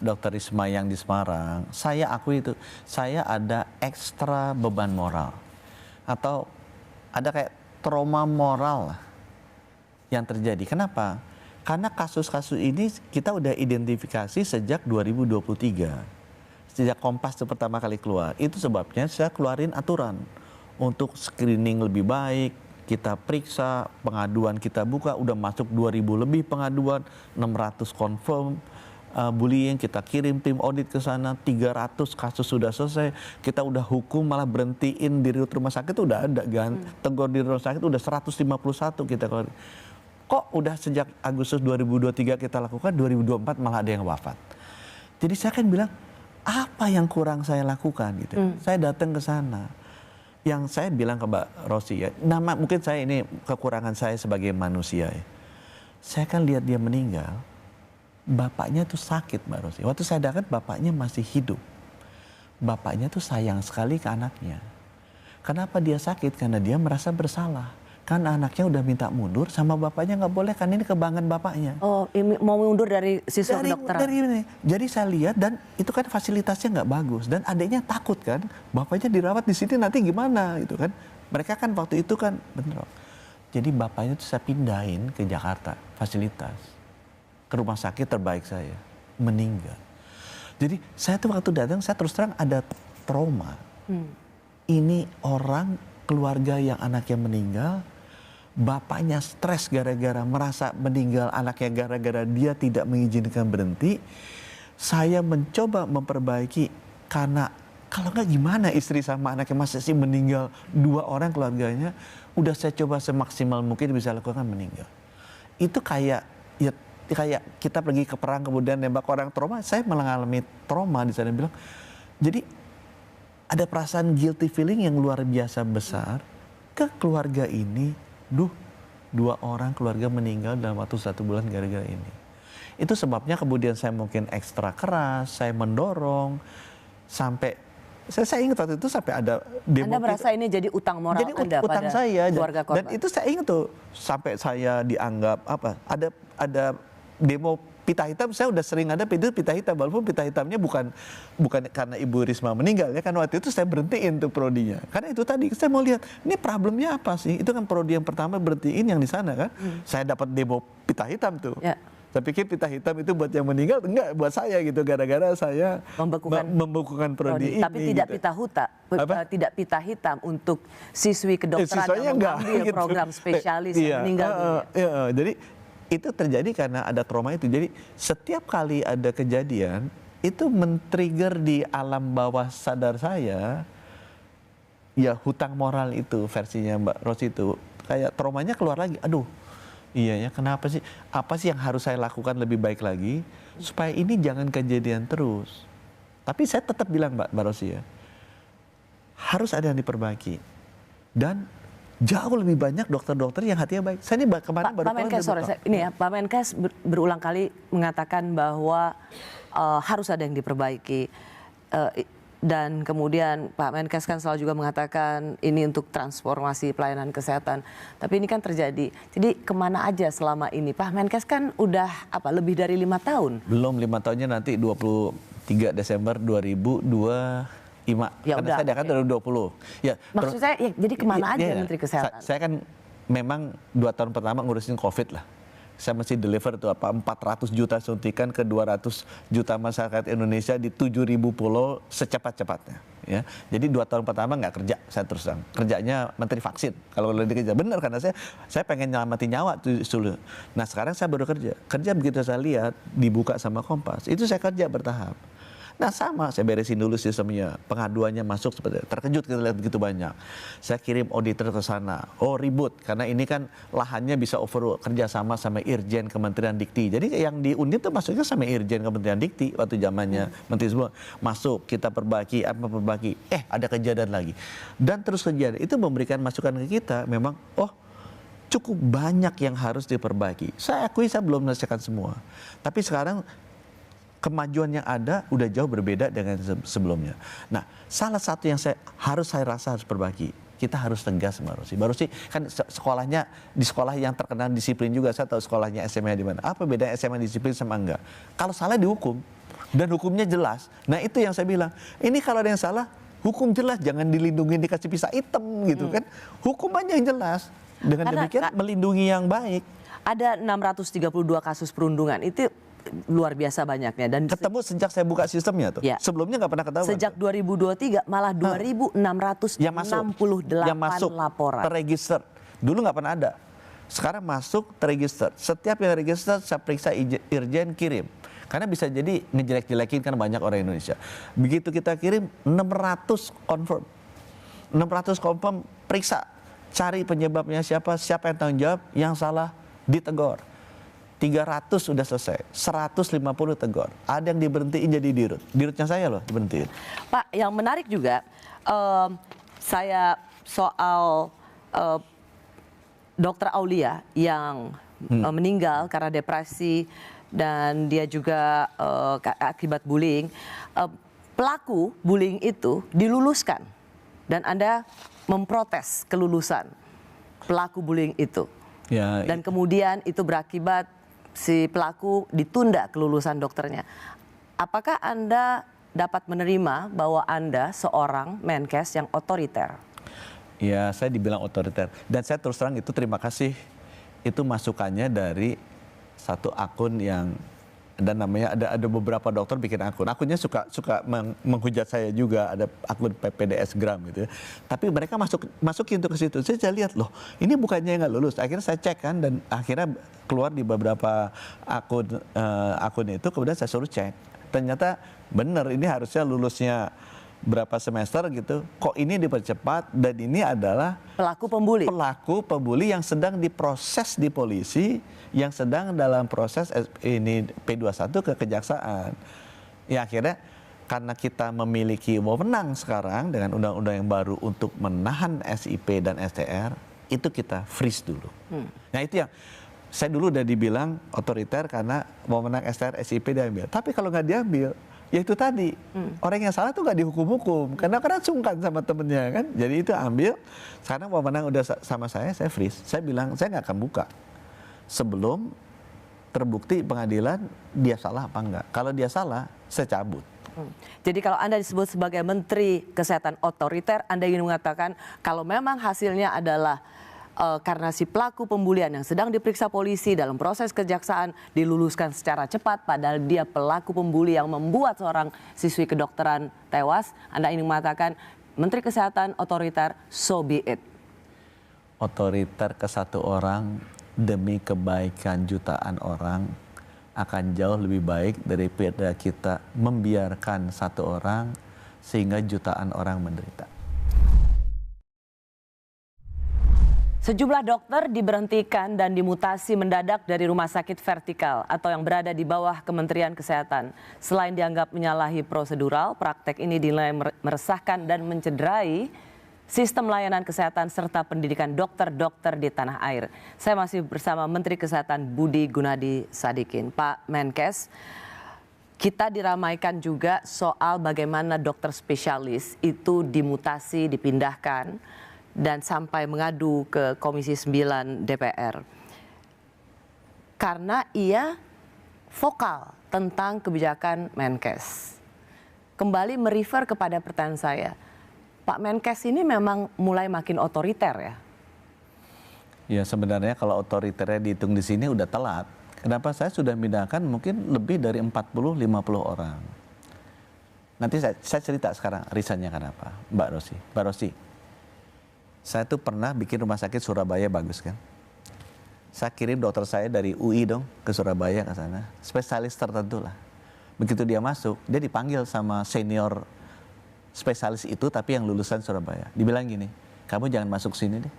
D: Dr. Risma yang di Semarang, saya akui itu, saya ada ekstra beban moral. Atau ada kayak trauma moral lah yang terjadi. Kenapa? Karena kasus-kasus ini kita udah identifikasi sejak 2023. Sejak Kompas itu pertama kali keluar. Itu sebabnya saya keluarin aturan untuk screening lebih baik. Kita periksa, pengaduan kita buka, udah masuk 2.000 lebih pengaduan, 600 confirm bullying, kita kirim tim audit ke sana, 300 kasus sudah selesai, kita udah hukum malah berhentiin di rumah sakit udah ada kan, tegur di rumah sakit udah 151 kita keluar. Kok udah sejak Agustus 2023 kita lakukan, 2024 malah ada yang wafat. Jadi saya kan bilang, apa yang kurang saya lakukan gitu. Saya datang ke sana. Yang saya bilang ke Mbak Rosi ya, mungkin saya ini kekurangan saya sebagai manusia ya. Saya kan lihat dia meninggal, bapaknya tuh sakit Mbak Rosi. Waktu saya datang bapaknya masih hidup. Bapaknya tuh sayang sekali ke anaknya. Kenapa dia sakit? Karena dia merasa bersalah. Kan anaknya udah minta mundur sama bapaknya nggak boleh, kan ini kebanggaan bapaknya.
A: Oh, mau mundur dari sistem kedokteran.
D: Jadi saya lihat dan itu kan fasilitasnya nggak bagus dan adiknya takut kan, bapaknya dirawat di sini nanti gimana gitu kan. Mereka kan waktu itu kan bener. Jadi bapaknya tuh saya pindahin ke Jakarta, fasilitas, ke rumah sakit terbaik saya, meninggal. Jadi saya tuh waktu datang saya terus terang ada trauma. Ini orang keluarga yang anaknya meninggal. Bapaknya stres gara-gara merasa meninggal anaknya gara-gara dia tidak mengizinkan berhenti. Saya mencoba memperbaiki karena kalau nggak gimana istri sama anaknya masih sih meninggal 2 orang keluarganya. Udah saya coba semaksimal mungkin bisa lakukan meninggal. Itu kayak kita pergi ke perang kemudian nembak orang trauma. Saya mengalami trauma di sana bilang. Jadi ada perasaan guilty feeling yang luar biasa besar ke keluarga ini. 2 orang keluarga meninggal dalam waktu 1 bulan gara-gara ini. Itu sebabnya kemudian saya mungkin ekstra keras, saya mendorong sampai saya ingat waktu itu sampai ada demo.
A: Anda merasa ini jadi utang moral
D: jadi
A: Anda
D: utang
A: pada
D: saya
A: keluarga korban?
D: dan itu saya ingat tuh sampai saya dianggap ada demo pita hitam. Saya udah sering ada pita hitam, walaupun pita hitamnya bukan karena Ibu Risma meninggal ya, kan waktu itu saya berhentiin tuh prodinya karena itu tadi saya mau lihat ini problemnya apa sih. Itu kan prodi yang pertama berhentiin yang di sana kan. Saya dapat demo pita hitam tuh.
A: Ya.
D: Saya pikir pita hitam itu buat yang meninggal, enggak, buat saya gitu, gara-gara saya membekukan prodi ini.
A: Tapi tidak
D: gitu.
A: tidak pita hitam untuk siswi kedokteran yang mengambil
D: gitu.
A: program spesialis yang meninggal dunia.
D: Jadi itu terjadi karena ada trauma itu. Jadi setiap kali ada kejadian itu men-trigger di alam bawah sadar saya, ya hutang moral itu versinya Mbak Ros itu kayak traumanya keluar lagi. Aduh. Iya ya, kenapa sih? Apa sih yang harus saya lakukan lebih baik lagi supaya ini jangan kejadian terus? Tapi saya tetap bilang Mbak Rosi ya, harus ada yang diperbaiki. Dan jauh lebih banyak dokter-dokter yang hatinya baik. Saya ini kemarin baru
A: Pak Menkes, Pak Menkes berulang kali mengatakan bahwa harus ada yang diperbaiki. Dan kemudian Pak Menkes kan selalu juga mengatakan ini untuk transformasi pelayanan kesehatan. Tapi ini kan terjadi. Jadi kemana aja selama ini? Pak Menkes kan udah lebih dari 5 tahun.
D: Belum 5 tahunnya nanti 23 Desember 2025.
A: Ya
D: karena
A: udah,
D: saya kan 2020. Ya,
A: maksud saya jadi kemana aja Menteri Kesehatan?
D: Saya kan memang 2 tahun pertama ngurusin COVID lah. Saya mesti deliver tuh 400 juta suntikan ke 200 juta masyarakat Indonesia di 7.000 pulau secepat-cepatnya. Ya, jadi 2 tahun pertama nggak kerja, saya terus terang. Kerjanya menteri vaksin. Kalau lebih kerja benar karena saya pengen nyelamatin nyawa tuh dulu. Nah sekarang saya baru kerja begitu saya lihat dibuka sama Kompas. Itu saya kerja bertahap. Nah sama, saya beresin dulu sistemnya, pengaduannya masuk seperti itu. Terkejut kita lihat begitu banyak. Saya kirim auditor ke sana, ribut karena ini kan lahannya bisa overrule, kerjasama sama Irjen Kementerian Dikti. Jadi yang di Undip tuh masuknya sama Irjen Kementerian Dikti waktu zamannya Menteri sebelum masuk kita perbaiki, ada kejadian lagi dan terus kejadian itu memberikan masukan ke kita. Memang cukup banyak yang harus diperbaiki. Saya akui saya belum menyelesaikan semua, tapi sekarang kemajuan yang ada udah jauh berbeda dengan sebelumnya. Nah, salah satu yang saya rasa harus perbaiki. Kita harus tegas Mbak Rosi. Mbak Rosi kan sekolahnya di sekolah yang terkenal disiplin juga. Saya tahu sekolahnya SMA di mana. Apa beda SMA disiplin sama enggak? Kalau salah dihukum dan hukumnya jelas. Nah, itu yang saya bilang. Ini kalau ada yang salah, hukum jelas, jangan dilindungi dikasih pisah hitam gitu kan. Hukumannya yang jelas. Dengan demikian melindungi yang baik.
A: Ada 632 kasus perundungan. Itu luar biasa banyaknya dan
D: ketemu sejak saya buka sistemnya tuh. Ya. Sebelumnya nggak pernah ketahuan.
A: Sejak 2023 malah 2.668
D: yang masuk
A: laporan.
D: Terregister. Dulu nggak pernah ada. Sekarang masuk terregister. Setiap yang register saya periksa Irjen kirim. Karena bisa jadi ngejelek-jelekin kan banyak orang Indonesia. Begitu kita kirim 600 confirm. 600 confirm periksa. Cari penyebabnya siapa yang tanggung jawab, yang salah ditegur. 300 sudah selesai, 150 tegur. Ada yang diberhentiin jadi dirut. Dirutnya saya loh diberhentiin.
A: Pak, yang menarik juga, saya soal Dr. Aulia yang meninggal karena depresi dan dia juga akibat bullying. Pelaku bullying itu diluluskan dan Anda memprotes kelulusan pelaku bullying itu.
D: Ya,
A: dan kemudian itu berakibat si pelaku ditunda kelulusan dokternya. Apakah Anda dapat menerima bahwa Anda seorang Menkes yang otoriter?
D: Ya, saya dibilang otoriter. Dan saya terus terang itu terima kasih. Itu masukannya dari satu akun yang dan namanya ada beberapa dokter bikin akun. Akunnya suka menghujat saya juga, ada akun PPDS Gram gitu ya. Tapi mereka masukin tuh ke situ. Saya lihat loh, ini bukannya nggak lulus. Akhirnya saya cek kan dan akhirnya keluar di beberapa akun itu. Kemudian saya suruh cek. Ternyata benar ini harusnya lulusnya berapa semester gitu. Kok ini dipercepat dan ini adalah
A: pelaku pembuli yang sedang diproses di polisi, yang sedang dalam proses ini P21 ke kejaksaan. Ya akhirnya
D: karena kita memiliki wewenang sekarang dengan undang-undang yang baru untuk menahan SIP dan STR, itu kita freeze dulu. Nah itu yang saya dulu udah dibilang otoriter karena wewenang STR, SIP diambil. Tapi kalau nggak diambil, ya itu tadi, orang yang salah tuh nggak dihukum-hukum karena sungkan sama temennya kan. Jadi itu ambil, sekarang wewenang udah sama saya freeze. Saya bilang saya nggak akan buka sebelum terbukti pengadilan dia salah apa enggak. Kalau dia salah, saya cabut.
A: Jadi kalau Anda disebut sebagai Menteri Kesehatan otoriter, Anda ingin mengatakan kalau memang hasilnya adalah karena si pelaku pembulian yang sedang diperiksa polisi dalam proses kejaksaan diluluskan secara cepat, padahal dia pelaku pembuli yang membuat seorang siswi kedokteran tewas, Anda ingin mengatakan Menteri Kesehatan otoriter, so be it.
D: Otoriter ke satu orang demi kebaikan jutaan orang akan jauh lebih baik daripada kita membiarkan satu orang sehingga jutaan orang menderita.
A: Sejumlah dokter diberhentikan dan dimutasi mendadak dari rumah sakit vertikal atau yang berada di bawah Kementerian Kesehatan. Selain dianggap menyalahi prosedural, praktek ini dinilai meresahkan dan mencederai sistem layanan kesehatan serta pendidikan dokter-dokter di tanah air. Saya masih bersama Menteri Kesehatan Budi Gunadi Sadikin. Pak Menkes, kita diramaikan juga soal bagaimana dokter spesialis itu dimutasi, dipindahkan, dan sampai mengadu ke Komisi 9 DPR. Karena ia vokal tentang kebijakan Menkes. Kembali merefer kepada pertanyaan saya, Pak Menkes ini memang mulai makin otoriter ya?
D: Ya sebenarnya kalau otoriternya dihitung di sini udah telat. Kenapa saya sudah pindahkan mungkin lebih dari 40-50 orang. Nanti saya cerita sekarang risetnya kenapa, Mbak Rosi. Saya tuh pernah bikin rumah sakit Surabaya bagus kan. Saya kirim dokter saya dari UI dong ke Surabaya ke sana. Spesialis tertentu lah. Begitu dia masuk, dia dipanggil sama senior spesialis itu tapi yang lulusan Surabaya. Dibilang gini, kamu jangan masuk sini deh.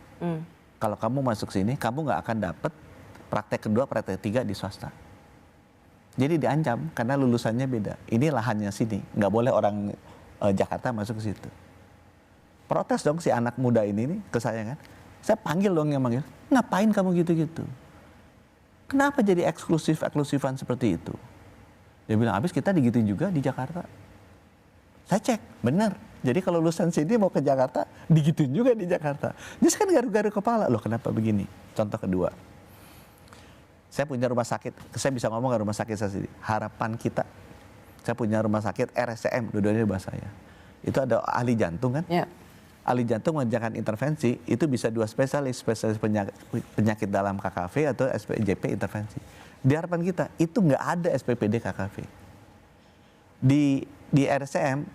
D: Kalau kamu masuk sini, kamu nggak akan dapat praktek kedua, praktek ketiga di swasta. Jadi diancam karena lulusannya beda. Ini lahannya sini, nggak boleh orang Jakarta masuk ke situ. Protes dong si anak muda ini nih ke saya kan. Saya panggil dong yang manggil, ngapain kamu gitu-gitu? Kenapa jadi eksklusifan seperti itu? Dia bilang, habis kita digituin juga di Jakarta. Saya cek, benar. Jadi kalau lulusan sini mau ke Jakarta, digituin juga di Jakarta. Jadi kan garu-garu kepala, loh kenapa begini? Contoh kedua, saya punya rumah sakit, saya bisa ngomong ke rumah sakit saya sendiri. Harapan kita, saya punya rumah sakit RSCM, dua-duanya di bawah saya. Itu ada ahli jantung kan? Ya. Ahli jantung mengerjakan intervensi, itu bisa dua spesialis penyakit dalam KKV atau SPJP intervensi. Di harapan kita, itu nggak ada SPPD KKV. Di RSCM,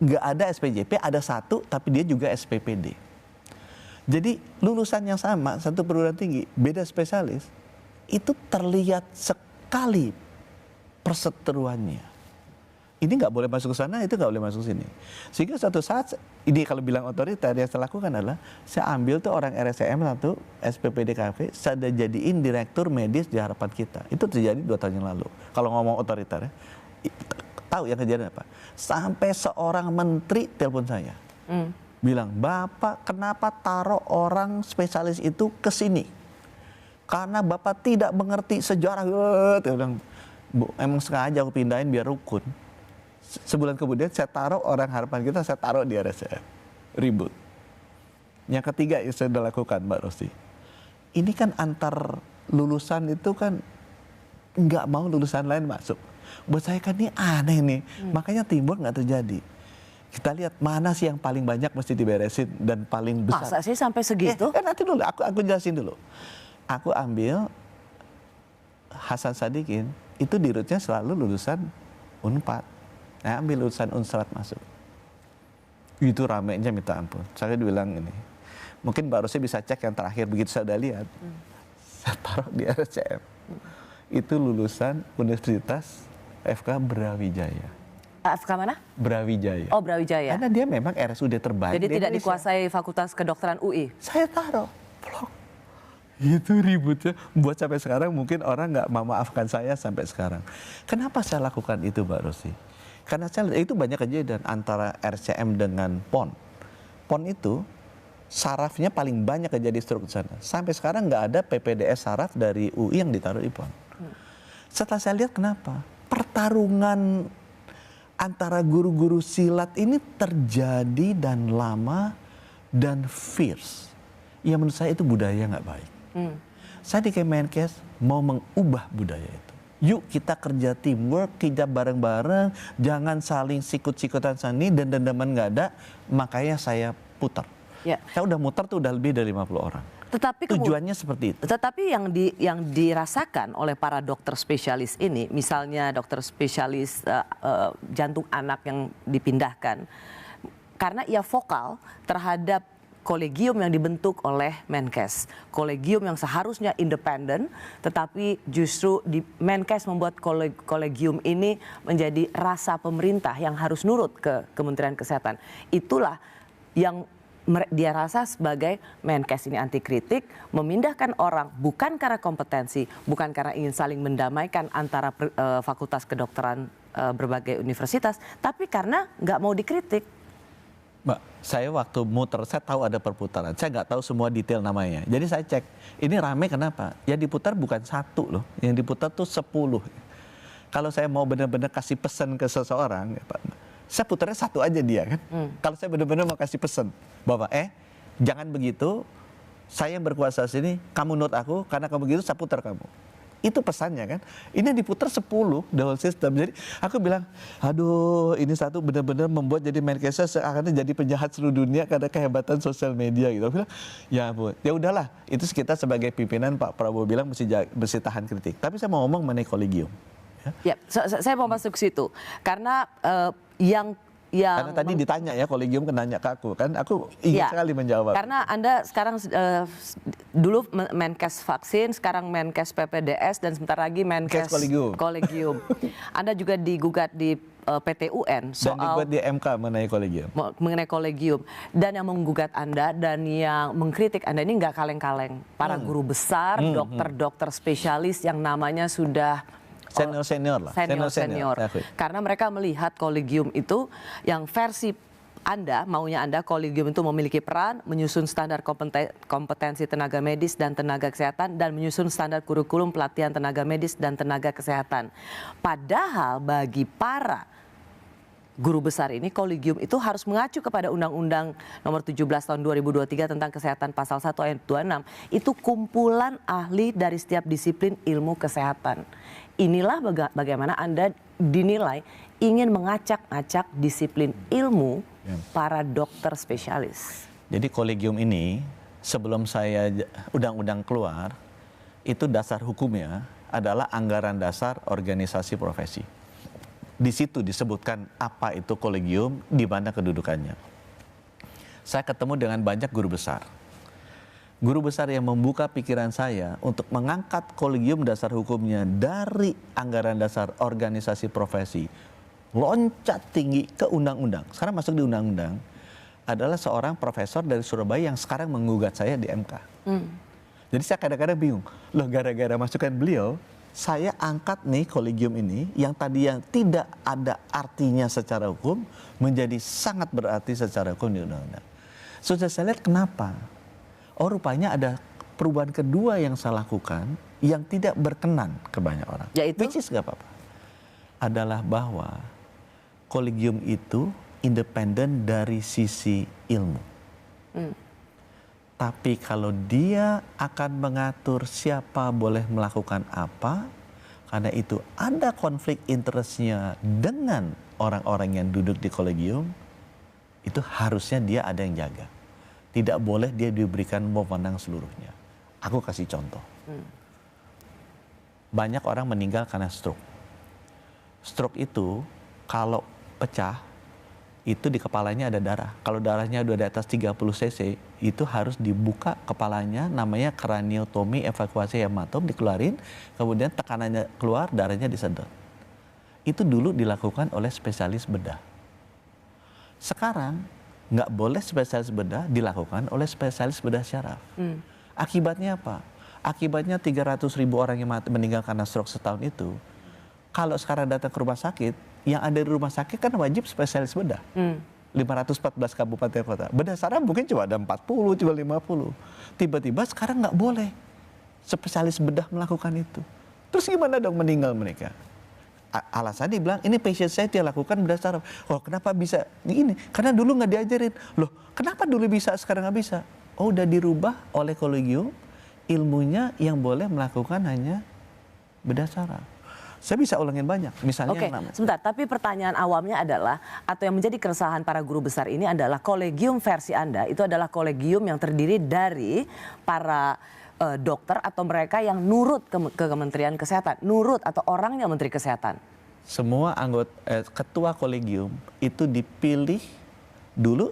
D: nggak ada SPJP, ada satu, tapi dia juga SPPD. Jadi lulusan yang sama, satu perguruan tinggi, beda spesialis, itu terlihat sekali perseteruannya. Ini nggak boleh masuk ke sana, itu nggak boleh masuk sini. Sehingga suatu saat, ini kalau bilang otoriter, yang saya lakukan adalah, saya ambil tuh orang RSCM satu, SPPD KV, saya jadiin direktur medis di harapan kita. Itu terjadi 2 tahun yang lalu. Kalau ngomong otoriter ya, tahu yang kejadian apa? Sampai seorang menteri telepon saya. Bilang, Bapak kenapa taruh orang spesialis itu ke sini? Karena Bapak tidak mengerti sejarah. Dia bilang, Bu, emang sengaja aku pindahin biar rukun. Sebulan kemudian saya taruh orang harapan kita, saya taruh di RSCM. Ribut. Yang ketiga yang saya sudah lakukan, Mbak Rosi. Ini kan antar lulusan itu kan nggak mau lulusan lain masuk. Buat saya kan ini aneh nih. Makanya timbul nggak terjadi. Kita lihat mana sih yang paling banyak mesti diberesin dan paling besar.
A: Masa sih sampai segitu?
D: Nanti dulu, aku jelasin dulu. Aku ambil Hasan Sadikin, itu di rootnya selalu lulusan Unpad. Nah, ambil lulusan Unsrat masuk. Itu ramenya minta ampun. Saya bilang ini, mungkin Mbak Rosi bisa cek yang terakhir, begitu saya udah lihat. Saya taruh di RSCM. Itu lulusan Universitas FK Brawijaya.
A: FK mana?
D: Brawijaya.
A: Oh, Brawijaya.
D: Karena dia memang RSUD terbaik.
A: Jadi
D: di
A: tidak
D: Indonesia.
A: dikuasai Fakultas Kedokteran UI?
D: Saya taruh. Blok. Itu ributnya. Buat sampai sekarang mungkin orang nggak memaafkan saya sampai sekarang. Kenapa saya lakukan itu, Mbak Rosi? Karena saya lihat itu banyak kejadian antara RCM dengan PON. PON itu sarafnya paling banyak kejadian stroke di sana. Sampai sekarang nggak ada PPDS saraf dari UI yang ditaruh di PON. Setelah saya lihat kenapa? Pertarungan antara guru-guru silat ini terjadi dan lama dan fierce. Ya menurut saya itu budaya nggak baik. Saya di Kemenkes mau mengubah budaya itu. Yuk kita kerja teamwork, kita bareng-bareng, jangan saling sikut-sikutan sani dan dendaman nggak ada. Makanya saya putar.
A: Ya.
D: Saya udah muter tuh udah lebih dari 50 orang.
A: Tetapi
D: tujuannya seperti itu.
A: Tetapi yang dirasakan oleh para dokter spesialis ini, misalnya dokter spesialis jantung anak yang dipindahkan, karena ia vokal terhadap kolegium yang dibentuk oleh Menkes. Kolegium yang seharusnya independen, tetapi justru di Menkes membuat kolegium ini menjadi rasa pemerintah yang harus nurut ke Kementerian Kesehatan. Itulah yang dia rasa sebagai Menkes ini anti kritik, memindahkan orang bukan karena kompetensi, bukan karena ingin saling mendamaikan antara fakultas kedokteran berbagai universitas, tapi karena nggak mau dikritik.
D: Mbak, saya waktu muter, saya tahu ada perputaran. Saya nggak tahu semua detail namanya. Jadi saya cek, ini rame kenapa? Yang diputar bukan satu loh, yang diputar tuh 10. Kalau saya mau benar-benar kasih pesan ke seseorang, ya Pak, saya putarnya satu aja dia kan. Kalau saya benar-benar mau kasih pesan, bahwa jangan begitu, saya yang berkuasa sini, kamu nurut aku, karena kamu begitu saya putar kamu. Itu pesannya kan. Ini diputar 10 the whole system. Jadi aku bilang, aduh ini satu benar-benar membuat jadi Menkesnya seakan jadi penjahat seluruh dunia karena kehebatan sosial media gitu. Aku bilang, ya Bu, ya udahlah. Itu kita sebagai pimpinan Pak Prabowo bilang mesti tahan kritik. Tapi saya mau ngomong mengenai kolegium.
A: Ya, saya mau masuk ke situ. Karena
D: karena tadi ditanya ya, kolegium nanya ke aku kan, aku ingin sekali menjawab.
A: Karena Anda sekarang dulu Menkes vaksin, sekarang Menkes PPDS dan sebentar lagi Menkes kolegium. Anda juga digugat di PT UN soal
D: dan digugat di MK mengenai kolegium.
A: Dan yang menggugat Anda dan yang mengkritik Anda ini nggak kaleng-kaleng. Para guru besar, dokter-dokter spesialis yang namanya sudah
D: senior lah.
A: Senior. Karena mereka melihat kolegium itu yang versi maunya Anda, kolegium itu memiliki peran menyusun standar kompetensi tenaga medis dan tenaga kesehatan dan menyusun standar kurikulum pelatihan tenaga medis dan tenaga kesehatan. Padahal bagi para guru besar ini, kolegium itu harus mengacu kepada Undang-Undang Nomor 17 Tahun 2023 tentang Kesehatan Pasal 1 Ayat 26. Itu kumpulan ahli dari setiap disiplin ilmu kesehatan. Inilah bagaimana Anda dinilai ingin mengacak-acak disiplin ilmu para dokter spesialis.
D: Jadi kolegium ini sebelum saya undang-undang keluar, itu dasar hukumnya adalah anggaran dasar organisasi profesi. Di situ disebutkan apa itu kolegium, di mana kedudukannya. Saya ketemu dengan banyak guru besar. Guru besar yang membuka pikiran saya untuk mengangkat kolegium dasar hukumnya dari anggaran dasar organisasi profesi, loncat tinggi ke undang-undang. Sekarang masuk di undang-undang adalah seorang profesor dari Surabaya yang sekarang menggugat saya di MK. Jadi saya kadang-kadang bingung, loh gara-gara masukan beliau, saya angkat nih kolegium ini yang tadi yang tidak ada artinya secara hukum menjadi sangat berarti secara hukum di undang-undang. Sudah saya lihat kenapa? Oh rupanya ada perubahan kedua yang saya lakukan yang tidak berkenan ke banyak orang.
A: Yaitu?
D: Which is gak apa-apa. Adalah bahwa kolegium itu independen dari sisi ilmu. Tapi kalau dia akan mengatur siapa boleh melakukan apa, karena itu ada konflik interestnya dengan orang-orang yang duduk di kolegium, itu harusnya dia ada yang jaga. Tidak boleh dia diberikan wewenang seluruhnya. Aku kasih contoh. Banyak orang meninggal karena stroke. Stroke itu kalau pecah, itu di kepalanya ada darah. Kalau darahnya udah di atas 30 cc, itu harus dibuka kepalanya, namanya kraniotomi, evakuasi hematom, dikeluarin, kemudian tekanannya keluar, darahnya disedot. Itu dulu dilakukan oleh spesialis bedah. Sekarang, nggak boleh spesialis bedah dilakukan oleh spesialis bedah syaraf. Akibatnya apa? Akibatnya 300.000 orang yang meninggal karena stroke setahun itu, kalau sekarang datang ke rumah sakit, yang ada di rumah sakit kan wajib spesialis bedah. 514 kabupaten kota. Bedah saraf mungkin cuma ada 40, cuma 50. Tiba-tiba sekarang nggak boleh spesialis bedah melakukan itu. Terus gimana dong meninggal mereka? Alasannya bilang, ini patient saya dia lakukan bedah saraf. Oh kenapa bisa? Ini karena dulu nggak diajarin. Loh kenapa dulu bisa sekarang nggak bisa? Oh udah dirubah oleh kolegium, ilmunya yang boleh melakukan hanya bedah saraf. Saya bisa ulangin banyak, misalnya
A: Oke,
D: yang namanya.
A: sebentar. Tapi pertanyaan awamnya adalah, atau yang menjadi keresahan para guru besar ini adalah kolegium versi Anda, itu adalah kolegium yang terdiri dari para dokter atau mereka yang nurut ke Kementerian Kesehatan, nurut atau orangnya Menteri Kesehatan.
D: Semua anggota ketua kolegium itu dipilih dulu,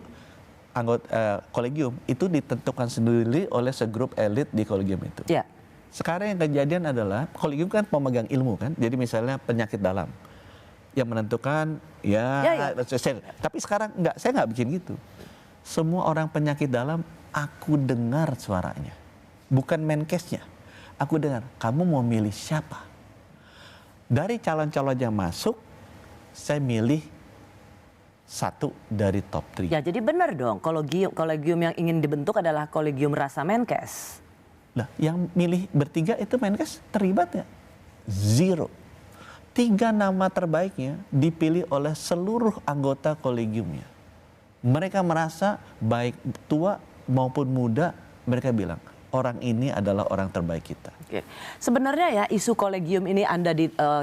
D: anggota kolegium itu ditentukan sendiri oleh segrup elit di kolegium itu.
A: Ya.
D: Sekarang yang kejadian adalah kolegium kan pemegang ilmu kan, jadi misalnya penyakit dalam yang menentukan tapi sekarang saya nggak bikin gitu. Semua orang penyakit dalam aku dengar suaranya, bukan Menkesnya. Aku dengar kamu mau milih siapa. Dari calon-calon yang masuk, saya milih satu dari top 3.
A: Ya, jadi benar dong. Kolegium yang ingin dibentuk adalah kolegium rasa Menkes.
D: Nah, yang milih bertiga itu Menkes terlibat ya? 0. 3 nama terbaiknya dipilih oleh seluruh anggota kolegiumnya. Mereka merasa baik tua maupun muda, mereka bilang orang ini adalah orang terbaik kita.
A: Oke. Sebenarnya ya isu kolegium ini Anda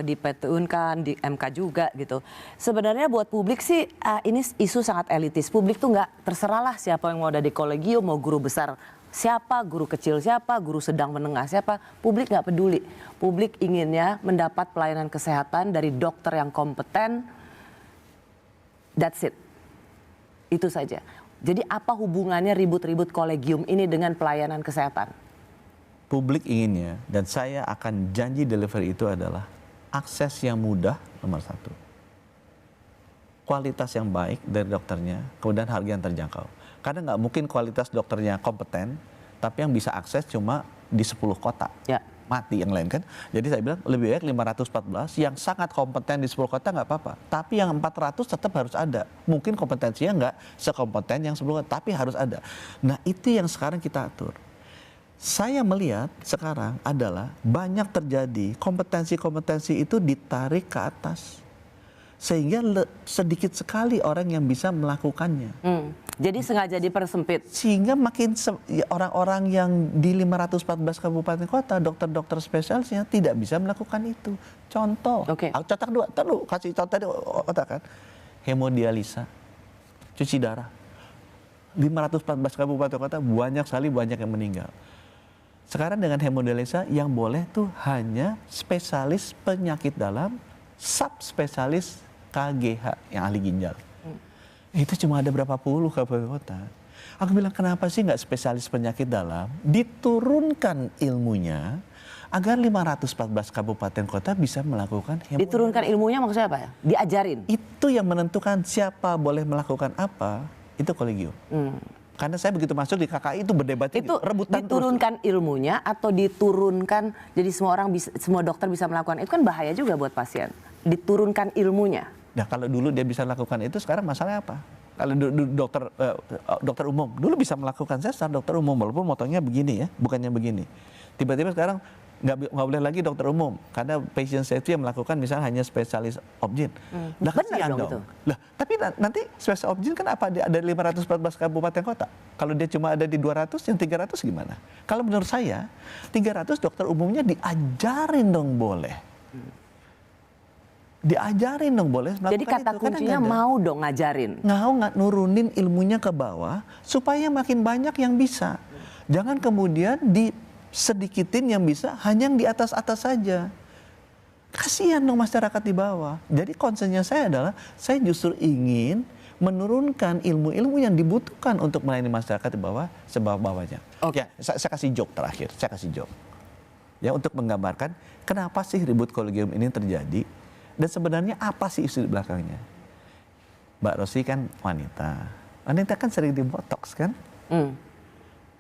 A: dipetunkan di MK juga gitu. Sebenarnya buat publik sih ini isu sangat elitis. Publik tuh nggak terserahlah siapa yang mau ada di kolegium, mau guru besar siapa, guru kecil siapa, guru sedang menengah siapa. Publik nggak peduli. Publik inginnya mendapat pelayanan kesehatan dari dokter yang kompeten. That's it. Itu saja. Jadi apa hubungannya ribut-ribut kolegium ini dengan pelayanan kesehatan?
D: Publik inginnya, dan saya akan janji delivery itu adalah akses yang mudah nomor 1. Kualitas yang baik dari dokternya, kemudian harga yang terjangkau. Karena nggak mungkin kualitas dokternya kompeten, tapi yang bisa akses cuma di 10 kota.
A: Ya.
D: Mati yang lain kan. Jadi saya bilang lebih baik 514 yang sangat kompeten di 10 kota nggak apa-apa. Tapi yang 400 tetap harus ada. Mungkin kompetensinya nggak sekompeten yang 10 kota, tapi harus ada. Nah itu yang sekarang kita atur. Saya melihat sekarang adalah banyak terjadi kompetensi-kompetensi itu ditarik ke atas. Sehingga sedikit sekali orang yang bisa melakukannya.
A: Jadi sengaja dipersempit.
D: Sehingga makin orang-orang yang di 514 kabupaten kota, dokter-dokter spesialisnya tidak bisa melakukan itu. Contoh, contoh 2, kasih contoh tadi kan. Hemodialisa, cuci darah. 514 kabupaten kota banyak yang meninggal. Sekarang dengan hemodialisa yang boleh tuh hanya spesialis penyakit dalam, subspesialis KGH yang ahli ginjal. Itu cuma ada berapa puluh kabupaten kota. Aku bilang kenapa sih nggak spesialis penyakit dalam diturunkan ilmunya agar 514 kabupaten kota bisa melakukan hemodialisa.
A: Diturunkan ilmunya maksudnya apa ya? Diajarin?
D: Itu yang menentukan siapa boleh melakukan apa, itu kolegium. Karena saya begitu masuk di KKI itu berdebat
A: itu
D: rebutan
A: diturunkan terus. Ilmunya atau diturunkan jadi semua dokter bisa melakukan itu kan bahaya juga buat pasien. Diturunkan ilmunya.
D: Nah kalau dulu dia bisa lakukan itu, sekarang masalahnya apa? Kalau dokter umum dulu bisa melakukan sesar, dokter umum walaupun motongnya begini ya, bukannya begini. Tiba-tiba sekarang nggak boleh lagi dokter umum karena patient safety yang melakukan misalnya hanya spesialis obgyn. Lah kasihan dong. Lah tapi nanti spesialis obgyn kan apa ada 514 kabupaten kota. Kalau dia cuma ada di 200, yang 300 gimana? Kalau menurut saya 300 dokter umumnya diajarin dong boleh. Diajarin dong boleh melakukan.
A: Jadi kata
D: itu.
A: kuncinya mau dong ngajarin.
D: Nggak nurunin ilmunya ke bawah supaya makin banyak yang bisa. Jangan kemudian disedikitin yang bisa, hanya yang di atas-atas saja. Kasihan dong masyarakat di bawah. Jadi concernnya saya adalah saya justru ingin menurunkan ilmu-ilmu yang dibutuhkan untuk melayani masyarakat di bawah sebawah-bawahnya. Ya, saya kasih joke terakhir, Ya untuk menggambarkan kenapa sih ribut kolegium ini terjadi. Dan sebenarnya apa sih isu di belakangnya? Mbak Rosi kan wanita. Wanita kan sering dibotoks kan?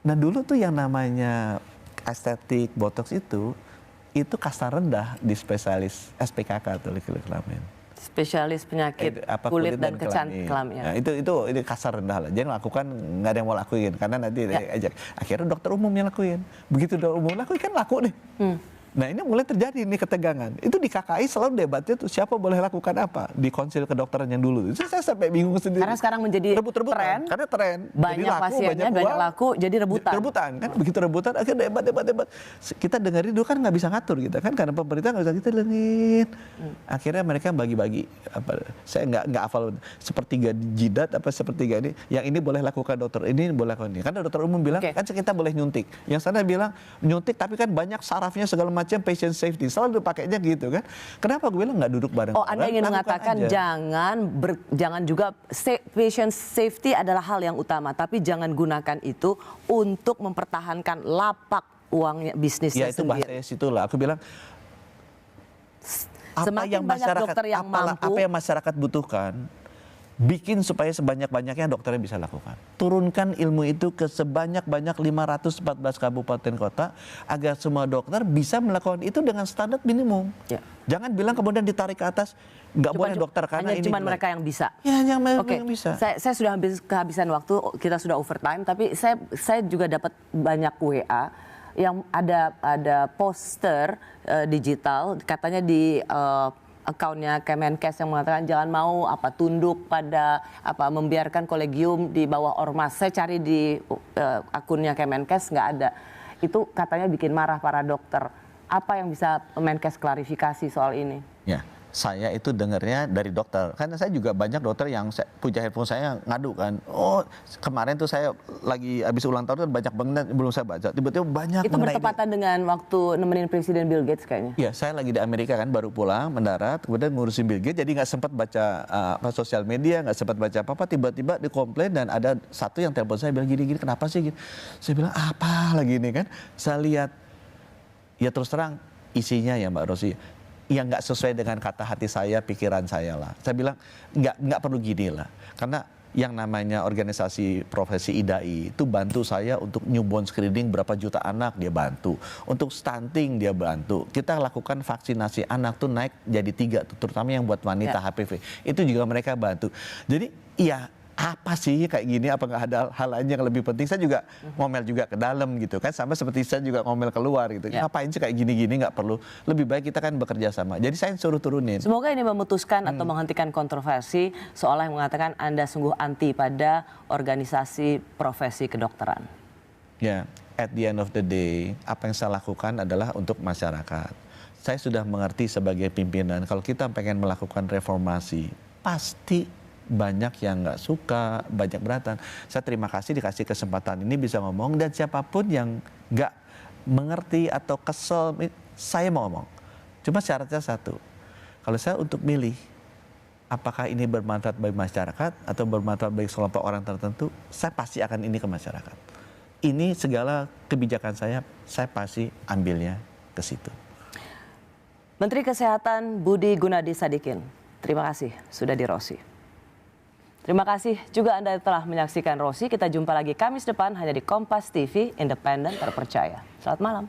D: Nah dulu tuh yang namanya estetik, botoks itu kasta rendah di spesialis SPKK atau laki-laki kelamin.
A: Spesialis penyakit kulit dan kelamin.
D: Nah, itu kasar rendah lah. Jangan lakukan, nggak ada yang mau lakuin karena nanti ajak. Akhirnya dokter umum yang lakuin. Begitu dokter umum lakuin kan laku nih. Nah ini mulai terjadi nih ketegangan. Itu di KKI selalu debatnya tuh siapa boleh lakukan apa di konsil kedokteran yang dulu. Itu saya sampai bingung sendiri.
A: Karena sekarang menjadi
D: rebut-rebutan. Karena tren.
A: Banyak
D: jadi laku,
A: pasiennya, banyak laku, jadi rebutan.
D: Rebutan kan, begitu rebutan akhirnya debat. Kita dengerin dulu kan nggak bisa ngatur gitu kan, karena pemerintah nggak bisa kita dengerin. Akhirnya mereka bagi-bagi. Saya nggak hafal sepertiga jidat apa sepertiga ini. Yang ini boleh lakukan dokter, ini boleh lakukan ini. Karena dokter umum bilang kan kita boleh nyuntik. Yang sana bilang nyuntik tapi kan banyak sarafnya segala macam patient safety selalu dipakainya gitu kan. Kenapa gue bilang nggak duduk bareng?
A: Oh, Anda ingin mengatakan jangan juga patient safety adalah hal yang utama, tapi jangan gunakan itu untuk mempertahankan lapak uangnya bisnisnya sendiri.
D: Ya itu bahasanya situlah. Aku bilang
A: semakin banyak dokter yang mampu,
D: apa yang masyarakat butuhkan, bikin supaya sebanyak-banyaknya dokternya bisa lakukan. Turunkan ilmu itu ke sebanyak-banyak 514 kabupaten kota agar semua dokter bisa melakukan itu dengan standar minimum. Ya. Jangan bilang kemudian ditarik ke atas, nggak boleh dokter karena
A: hanya
D: ini.
A: Cuma mereka yang bisa.
D: Ya, hanya mereka yang bisa.
A: Saya sudah kehabisan waktu, kita sudah overtime, tapi saya juga dapat banyak WA yang ada poster digital, katanya di akunnya Kemenkes yang mengatakan jangan mau tunduk pada membiarkan kolegium di bawah ormas. Saya cari di akunnya Kemenkes nggak ada. Itu katanya bikin marah para dokter. Apa yang bisa Kemenkes klarifikasi soal ini? Ya, saya itu dengarnya dari dokter. Karena saya juga banyak dokter yang punya handphone saya ngadu kan. Oh, kemarin tuh saya lagi habis ulang tahun kan banyak banget belum saya baca. Tiba-tiba banyak. Itu bertepatan dengan waktu nemenin Presiden Bill Gates kayaknya. Iya, saya lagi di Amerika kan baru pulang mendarat, kemudian ngurusin Bill Gates, jadi nggak sempat baca sosial media, nggak sempat baca apa-apa. Tiba-tiba dikomplain dan ada satu yang telepon saya bilang gini-gini, kenapa sih? Gitu. Saya bilang apa lagi ini kan? Saya lihat, ya terus terang isinya ya Mbak Rosi. Yang nggak sesuai dengan kata hati saya, pikiran saya lah. Saya bilang nggak perlu gini lah, karena yang namanya organisasi profesi IDAI itu bantu saya untuk newborn screening berapa juta anak dia bantu, untuk stunting dia bantu. Kita lakukan vaksinasi anak tuh naik jadi 3, terutama yang buat wanita HPV itu juga mereka bantu. Jadi iya. Apa sih kayak gini, apa nggak ada hal lain yang lebih penting? Saya juga ngomel juga ke dalam gitu kan, sama seperti saya juga ngomel keluar gitu. Ngapain sih kayak gini-gini, nggak perlu. Lebih baik kita kan bekerja sama. Jadi saya suruh turunin. Semoga ini memutuskan atau menghentikan kontroversi seolah yang mengatakan Anda sungguh anti pada organisasi profesi kedokteran. Ya, at the end of the day, apa yang saya lakukan adalah untuk masyarakat. Saya sudah mengerti sebagai pimpinan, kalau kita pengen melakukan reformasi, pasti banyak yang nggak suka, banyak beratan. Saya terima kasih dikasih kesempatan ini bisa ngomong, dan siapapun yang nggak mengerti atau kesel, saya mau ngomong. Cuma syaratnya satu, kalau saya untuk milih, apakah ini bermanfaat bagi masyarakat atau bermanfaat bagi kelompok orang tertentu, saya pasti akan ini ke masyarakat. Ini segala kebijakan saya pasti ambilnya ke situ. Menteri Kesehatan Budi Gunadi Sadikin, terima kasih sudah di Rosi. Terima kasih juga Anda telah menyaksikan Rosi. Kita jumpa lagi Kamis depan hanya di Kompas TV, independen terpercaya. Selamat malam.